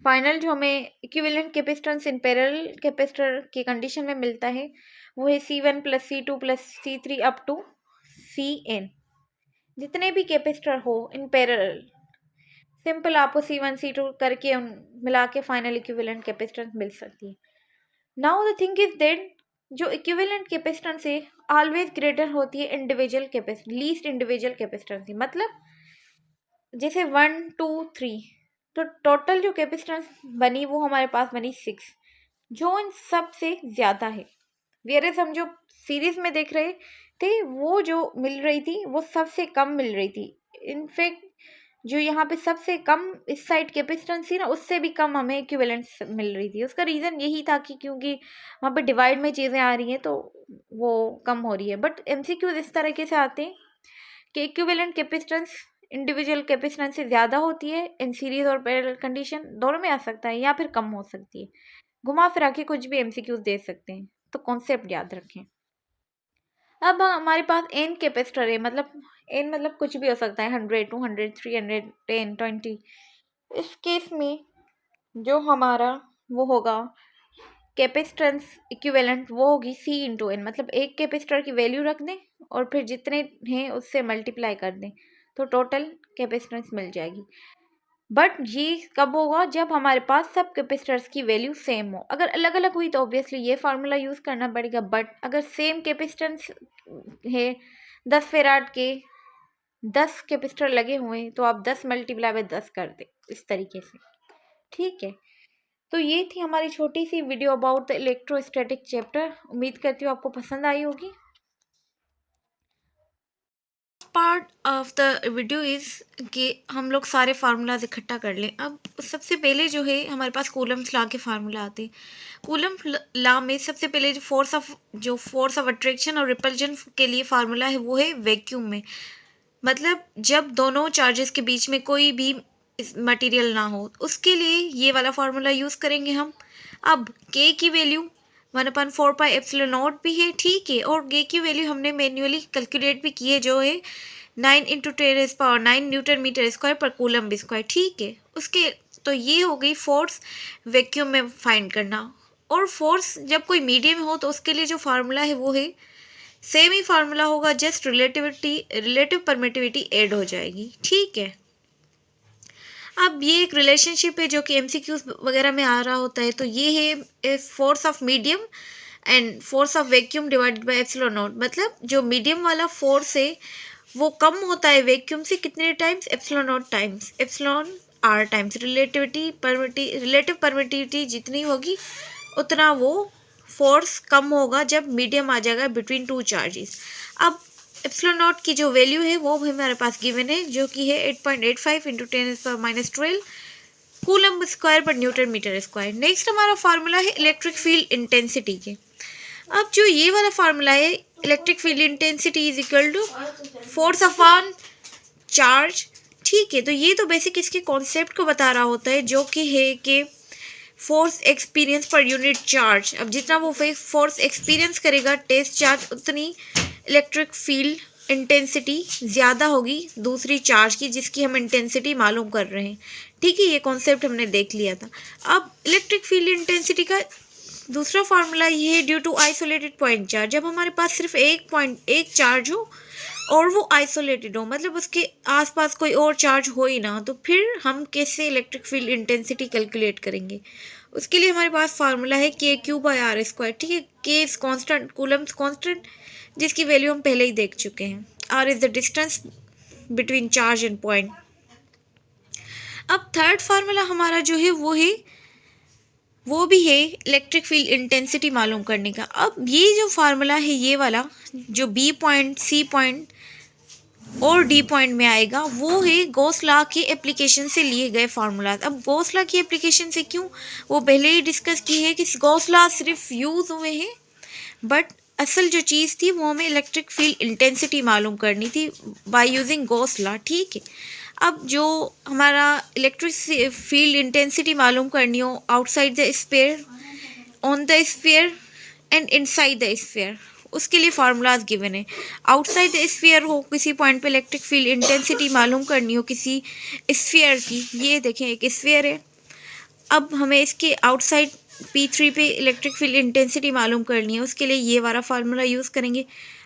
फाइनल जो हमें equivalent capacitance in parallel capacitor की कंडीशन में मिलता है वो है C1 plus C2 plus C3 up to CN। जितने भी कैपेसिटर हो इन पैरेलल, सिंपल आपको C1 C2 करके मिला के फाइनल इक्विवेलेंट कैपेसिटेंस मिल सकती है। Now the thing is that जो इक्विवेलेंट कैपेसिटेंस है ऑलवेज ग्रेटर होती है individual capacitance, least individual capacitance, मतलब जैसे 1 2 3, तो टोटल जो कैपेसिटेंस बनी वो हमारे पास बनी 6, जो इन सब से ज़्यादा है। वेरेस हम जो सीरीज में देख रहे थे वो जो मिल रही थी वो सबसे कम मिल रही थी। इनफैक्ट जो यहाँ पे सबसे कम इस साइड कैपेसिटेंस थी ना उससे भी कम हमें इक्विवेलेंस मिल रही थी। उसका रीज़न यही था कि क्योंकि वहाँ पे डिवाइड में चीज़ें आ रही हैं तो वो कम हो रही है। बट एमसीक्यूज इस तरीके से आते हैं कि इक्विवेलेंट कैपेसिटेंस इंडिविजुअल कैपेसिटेंस से ज़्यादा होती है, इन सीरीज और पैरेलल कंडीशन दोनों में आ सकता है, या फिर कम हो सकती है। घुमा फिरा के कुछ भी एमसीक्यूज दे सकते हैं, तो कॉन्सेप्ट याद रखें। अब हमारे पास एन कैपेसिटर है, मतलब एन मतलब कुछ भी हो सकता है, 100, 200, 300, 10, 20। इस केस में जो हमारा वो होगा कैपेसिटेंस इक्विवेलेंट, वो होगी C इंटू एन, मतलब एक कैपेसिटर की वैल्यू रख दें और फिर जितने हैं उससे मल्टीप्लाई कर दें तो टोटल कैपेसिटेंस मिल जाएगी। बट ये कब होगा, जब हमारे पास सब कैपेसिटर्स की वैल्यू सेम हो। अगर अलग अलग हुई तो ऑब्वियसली ये फार्मूला यूज़ करना पड़ेगा, बट अगर सेम कैपेसिटेंस है 10 फेराड के 10 कैपेसिटर लगे हुए हैं तो आप 10 मल्टीप्लाई बाय 10 कर दें इस तरीके से, ठीक है। तो ये थी हमारी छोटी सी video about the electrostatic chapter. उम्मीद करती हूँ आपको पसंद आई होगी। Part of the video is कि हम लोग सारे फार्मूलाज इकट्ठा कर लें। अब सबसे पहले जो है हमारे पास कूलम्स लॉ के फार्मूला आते हैं। कूलम्स लॉ में सबसे पहले जो फोर्स ऑफ अट्रैक्शन और रिपल्जन के लिए फार्मूला है वो है वैक्यूम में, मतलब जब दोनों चार्जेस के बीच में कोई भी मटेरियल ना हो, उसके लिए ये वाला फार्मूला यूज़ करेंगे हम। अब के की वैल्यू 1/4πε0 भी है, ठीक है, और के की वैल्यू हमने मैन्युअली कैलकुलेट भी की है, जो है 9 × 10⁻⁹ न्यूटन मीटर स्क्वायर पर कूलम स्क्वायर, ठीक है। उसके तो ये हो गई फोर्स वैक्यूम में फाइंड करना। और फोर्स जब कोई मीडियम हो तो उसके लिए जो फार्मूला है वो है सेम ही फार्मूला होगा, जस्ट रिलेटिव परमिटिविटी ऐड हो जाएगी, ठीक है। अब ये एक रिलेशनशिप है जो कि एमसीक्यूज वगैरह में आ रहा होता है। तो ये है force of medium and force of vacuum divided by epsilon not, मतलब जो मीडियम वाला फोर्स है वो कम होता है वैक्यूम से कितने times, epsilon not times, epsilon r times. Relative permittivity जितनी होगी उतना वो फोर्स कम होगा जब मीडियम आ जाएगा बिटवीन टू चार्जेस। अब एप्सिलॉन नॉट की जो वैल्यू है वो भी हमारे पास गिवन है, जो कि है 8.85 × 10⁻12 coulomb square per newton meter square. Next हमारा फार्मूला है इलेक्ट्रिक फील्ड इंटेंसिटी के। अब जो ये वाला फार्मूला है electric field intensity is equal to force upon charge, ठीक है। तो ये तो बेसिक इसके कॉन्सेप्ट को बता रहा होता है, जो कि है कि force experience per unit charge. अब जितना वो फोर्स एक्सपीरियंस करेगा टेस्ट चार्ज, उतनी इलेक्ट्रिक फील्ड इंटेंसिटी ज़्यादा होगी दूसरी चार्ज की जिसकी हम इंटेंसिटी मालूम कर रहे हैं, ठीक है। ये कॉन्सेप्ट हमने देख लिया था। अब इलेक्ट्रिक फील्ड इंटेंसिटी का दूसरा फार्मूला ये है due to isolated point charge. जब हमारे पास सिर्फ एक चार्ज हो और वो आइसोलेटेड हो, मतलब उसके आसपास कोई और चार्ज हो ही ना, तो फिर हम कैसे इलेक्ट्रिक फील्ड इंटेंसिटी कैलकुलेट करेंगे। उसके लिए हमारे पास फार्मूला है Q/R², ठीक है। के इज कॉन्स्टेंट, कूलम्स कॉन्स्टेंट, जिसकी वैल्यू हम पहले ही देख चुके हैं। R is the distance between charge and point. अब थर्ड फार्मूला हमारा जो है वो भी है इलेक्ट्रिक फील्ड इंटेंसिटी मालूम करने का। अब ये जो फार्मूला है ये वाला जो B पॉइंट, C पॉइंट और D पॉइंट में आएगा, वो है गॉस लॉ की एप्लीकेशन से लिए गए फार्मूला। अब गॉस लॉ की एप्लीकेशन से क्यों, वो पहले ही डिस्कस की है कि गॉस लॉ सिर्फ यूज़ हुए हैं, बट असल जो चीज़ थी वो हमें इलेक्ट्रिक फील्ड इंटेंसिटी मालूम करनी थी बाय यूजिंग गॉस लॉ, ठीक है। अब जो हमारा इलेक्ट्रिक फील्ड इंटेंसिटी मालूम करनी हो outside the sphere, on the sphere and inside the sphere, उसके लिए फार्मूलाज गिवन है। आउटसाइड द स्फीयर हो, किसी पॉइंट पे इलेक्ट्रिक फील्ड इंटेंसिटी मालूम करनी हो किसी स्फीयर की, ये देखें एक स्फीयर है। अब हमें इसके आउटसाइड P3 पे इलेक्ट्रिक फील्ड इंटेंसिटी मालूम करनी है, उसके लिए ये वाला फार्मूला यूज़ करेंगे।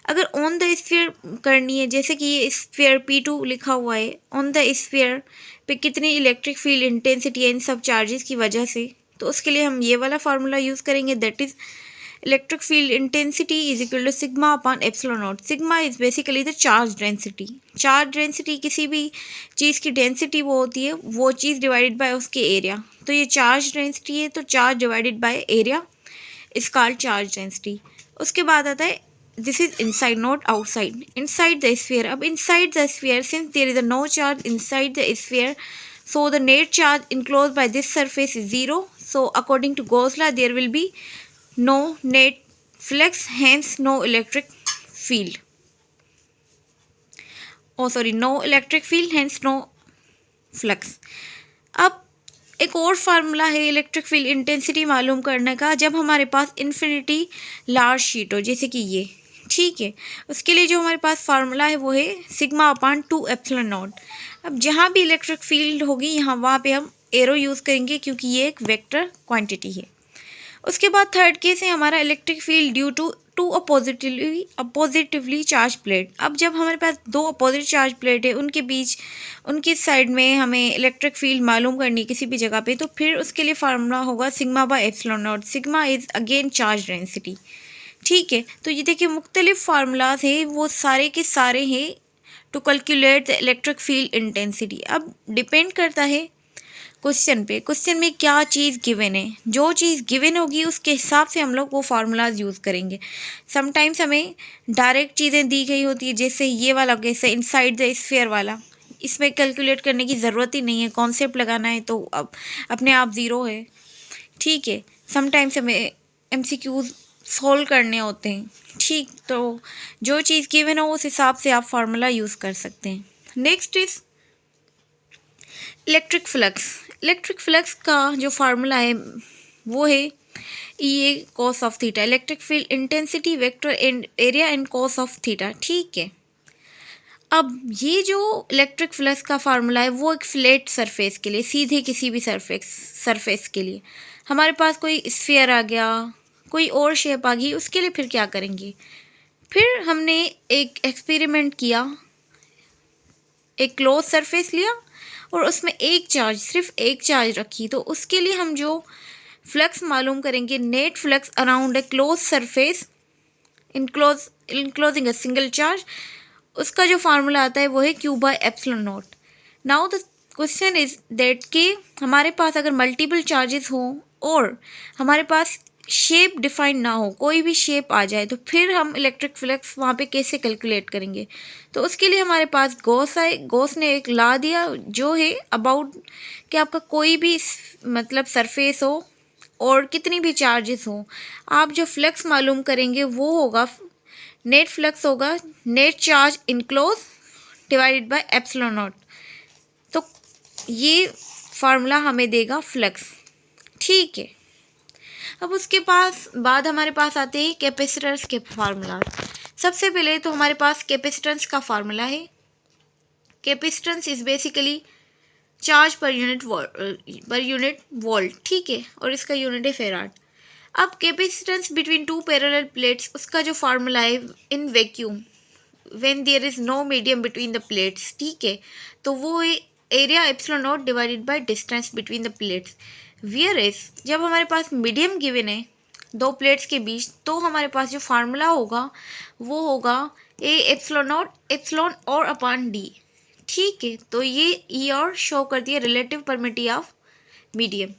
अगर ऑन द स्फीयर करनी है, जैसे कि ये स्फीयर P2 लिखा हुआ है, ऑन द स्फीयर पे कितनी इलेक्ट्रिक फील्ड इंटेंसिटी है इन सब चार्जेस की वजह से, तो उसके लिए हम ये वाला फार्मूला यूज़ करेंगे, that is electric field intensity is equal to sigma upon epsilon not. Sigma is basically the charge density. Charge density किसी भी चीज़ की डेंसिटी वो होती है, वो चीज़ डिवाइडेड बाय उसके एरिया। तो ये चार्ज डेंसिटी है, तो charge divided by area is called charge density. उसके बाद आता है this is inside not outside, inside the sphere. अब inside the sphere since there is no charge inside the sphere, so the net charge enclosed by this surface is 0. So according to Gauss law there will be no net flux, hence no electric field. No electric field, hence no flux. अब एक और formula है electric field intensity मालूम करने का, जब हमारे पास infinity large sheet हो, जैसे कि ये, ठीक है। उसके लिए जो हमारे पास फार्मूला है वो है सिग्मा अपान 2 एप्सिलॉन नॉट। अब जहाँ भी इलेक्ट्रिक फील्ड होगी यहाँ वहाँ पे हम एरो यूज़ करेंगे, क्योंकि ये एक वेक्टर क्वांटिटी है। उसके बाद थर्ड केस है हमारा electric field due to two oppositely charge plate. अब जब हमारे पास दो अपोजिट चार्ज प्लेट है, उनके बीच, उनकी साइड में हमें इलेक्ट्रिक फील्ड मालूम करनी है किसी भी जगह पे, तो फिर उसके लिए फार्मूला होगा sigma by epsilon not. Sigma is again charge density, ठीक है। तो ये देखिए मुख्तलिफ फार्मूलाज हैं, वो सारे के सारे हैं to calculate the electric field intensity. अब डिपेंड करता है क्वेश्चन पे, क्वेश्चन में क्या चीज़ गिवन है, जो चीज़ गिवन होगी उसके हिसाब से हम लोग वो फार्मूलाज यूज़ करेंगे। समटाइम्स हमें डायरेक्ट चीज़ें दी गई होती है, जैसे ये वाला, जैसे इनसाइड द स्फीयर वाला, इसमें कैलकुलेट करने की ज़रूरत ही नहीं है, कॉन्सेप्ट लगाना है तो अब अपने आप ज़ीरो है, ठीक है। समटाइम्स हमें MCQs सॉल्व करने होते हैं, ठीक। तो जो चीज़ गिवन हो उस हिसाब से आप फार्मूला यूज़ कर सकते हैं। Next is electric flux. Electric flux का जो फार्मूला है वो है EA cos of theta, electric field intensity vector and area and cos of theta, ठीक है। अब ये जो इलेक्ट्रिक फ्लक्स का फार्मूला है वो एक फ्लैट सरफेस के लिए, सीधे किसी भी सरफेस के लिए, हमारे पास कोई स्फीयर आ गया, कोई और शेप आ गई, उसके लिए फिर क्या करेंगे, फिर हमने एक एक्सपेरिमेंट किया, एक क्लोज सरफेस लिया और उसमें एक चार्ज, सिर्फ एक चार्ज रखी, तो उसके लिए हम जो फ्लक्स मालूम करेंगे, net flux around a close surface enclosing a single charge, उसका जो फार्मूला आता है वो है Q bye epsilon not. Now the question is that कि हमारे पास अगर मल्टीपल चार्जेस हो और हमारे पास शेप डिफाइन ना हो, कोई भी शेप आ जाए, तो फिर हम इलेक्ट्रिक फ्लक्स वहाँ पे कैसे कैलकुलेट करेंगे। तो उसके लिए हमारे पास गॉस ने एक लॉ दिया जो है अबाउट कि आपका कोई भी मतलब सरफेस हो और कितनी भी चार्जेस हो, आप जो फ्लक्स मालूम करेंगे वो होगा, नेट फ्लक्स होगा net charge enclose divided by epsilon not. तो ये फार्मूला हमें देगा फ्लक्स, ठीक है। अब उसके बाद हमारे पास आते हैं कैपेसिटेंस के फार्मूला। सबसे पहले तो हमारे पास कैपेसिटेंस का फार्मूला है, capacitance is basically charge per unit volt, ठीक है, और इसका यूनिट है फेराड। अब capacitance between two parallel plates, उसका जो फार्मूला है in vacuum when there is no medium between the plates, ठीक है, तो वो है area epsilon not divided by distance between the plates. Whereas जब हमारे पास मीडियम गिवन है दो प्लेट्स के बीच, तो हमारे पास जो फार्मूला होगा वो होगा ए एप्सिलॉन नॉट एप्सिलॉन और अपान डी, ठीक है। तो ये ई और शो करती है रिलेटिव परमिटिविटी ऑफ मीडियम।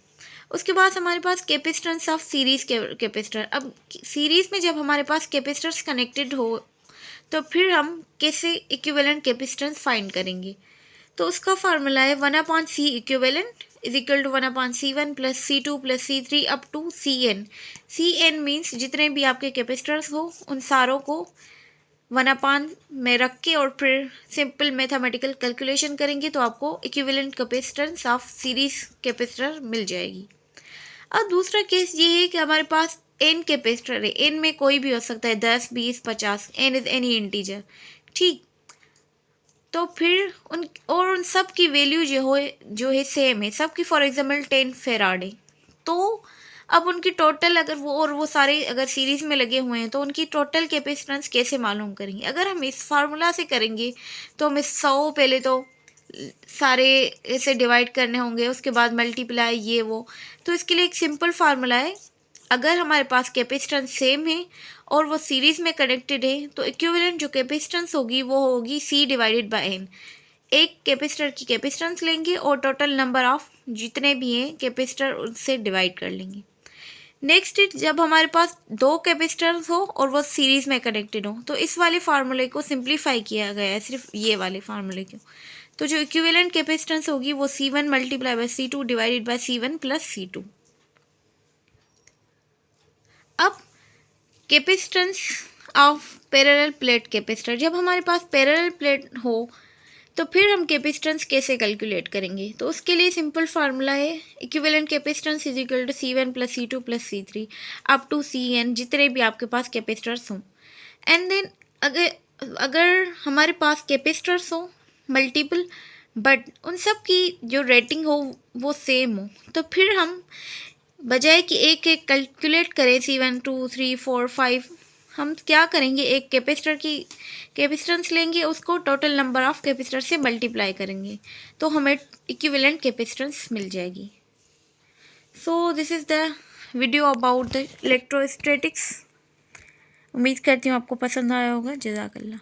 उसके बाद हमारे पास कैपेसिटेंस ऑफ सीरीज कैपेसिटर। अब सीरीज में जब हमारे पास कैपेसिटर्स कनेक्टेड हो तो फिर हम कैसे इक्विवेलेंट कैपेसिटेंस फाइंड करेंगे, तो उसका फार्मूला है 1/C equivalent is equal to 1/C1 plus C2 plus C3 up to CN। CN means जितने भी आपके कैपेसिटर्स हो उन सारों को 1/, में रख के और फिर सिंपल मैथमेटिकल कैलकुलेशन करेंगे तो आपको equivalent capacitance of series capacitor मिल जाएगी। अब दूसरा केस ये है कि हमारे पास n कैपेसिटर है, n में कोई भी हो सकता है 10, 20, 50, n इज एनी इंटीजर, ठीक। तो फिर उन सब की वैल्यू जो है सेम है, सबकी फॉर एग्जाम्पल 10 फेराड है, तो अब उनकी टोटल अगर वो सारे अगर सीरीज़ में लगे हुए हैं तो उनकी टोटल कैपेसिटेंस कैसे मालूम करेंगे। अगर हम इस फार्मूला से करेंगे तो हमें 100 पहले तो सारे ऐसे डिवाइड करने होंगे, उसके बाद मल्टीप्लाई ये वो। तो इसके लिए एक सिंपल फार्मूला है, अगर हमारे पास कैपेसिटेंस सेम है और वो सीरीज़ में कनेक्टेड है तो इक्विवेलेंट जो कैपेसिटेंस होगी वो होगी C डिवाइडेड बाय N। एक कैपेसिटर की कैपेसिटेंस लेंगे और टोटल नंबर ऑफ जितने भी हैं कैपेसिटर उससे डिवाइड कर लेंगे। नेक्स्ट इट जब हमारे पास दो कैपेसिटर्स हो और वो सीरीज़ में कनेक्टेड हो, तो इस वाले फार्मूले को सिंप्लीफाई किया गया है सिर्फ ये वाले फार्मूले को। तो जो इक्विवेलेंट कैपेसिटेंस होगी वो C1 multiply by C2 divided by C1 plus C2। अब capacitance of parallel plate capacitor, जब हमारे पास पैरेलल प्लेट हो तो फिर हम कैपेसिटेंस कैसे कैलकुलेट करेंगे? तो उसके लिए सिंपल फार्मूला है, equivalent capacitance is equal to C1 plus C2 plus C3 up to Cn, जितने भी आपके पास कैपेसिटर्स हों। एंड देन अगर हमारे पास कैपेसिटर्स हो मल्टीपल, बट उन सब की जो रेटिंग हो वो सेम हो, तो फिर हम बजाय कि एक एक कैलकुलेट करें C1 2 3 4 5, हम क्या करेंगे, एक कैपेसिटर की कैपेसिटेंस लेंगे, उसको टोटल नंबर ऑफ कैपेसिटर से मल्टीप्लाई करेंगे, तो हमें इक्विवेलेंट कैपेसिटेंस मिल जाएगी। So this is the video about the electrostatics. उम्मीद करती हूँ आपको पसंद आया होगा। जज़ाकल्लाह।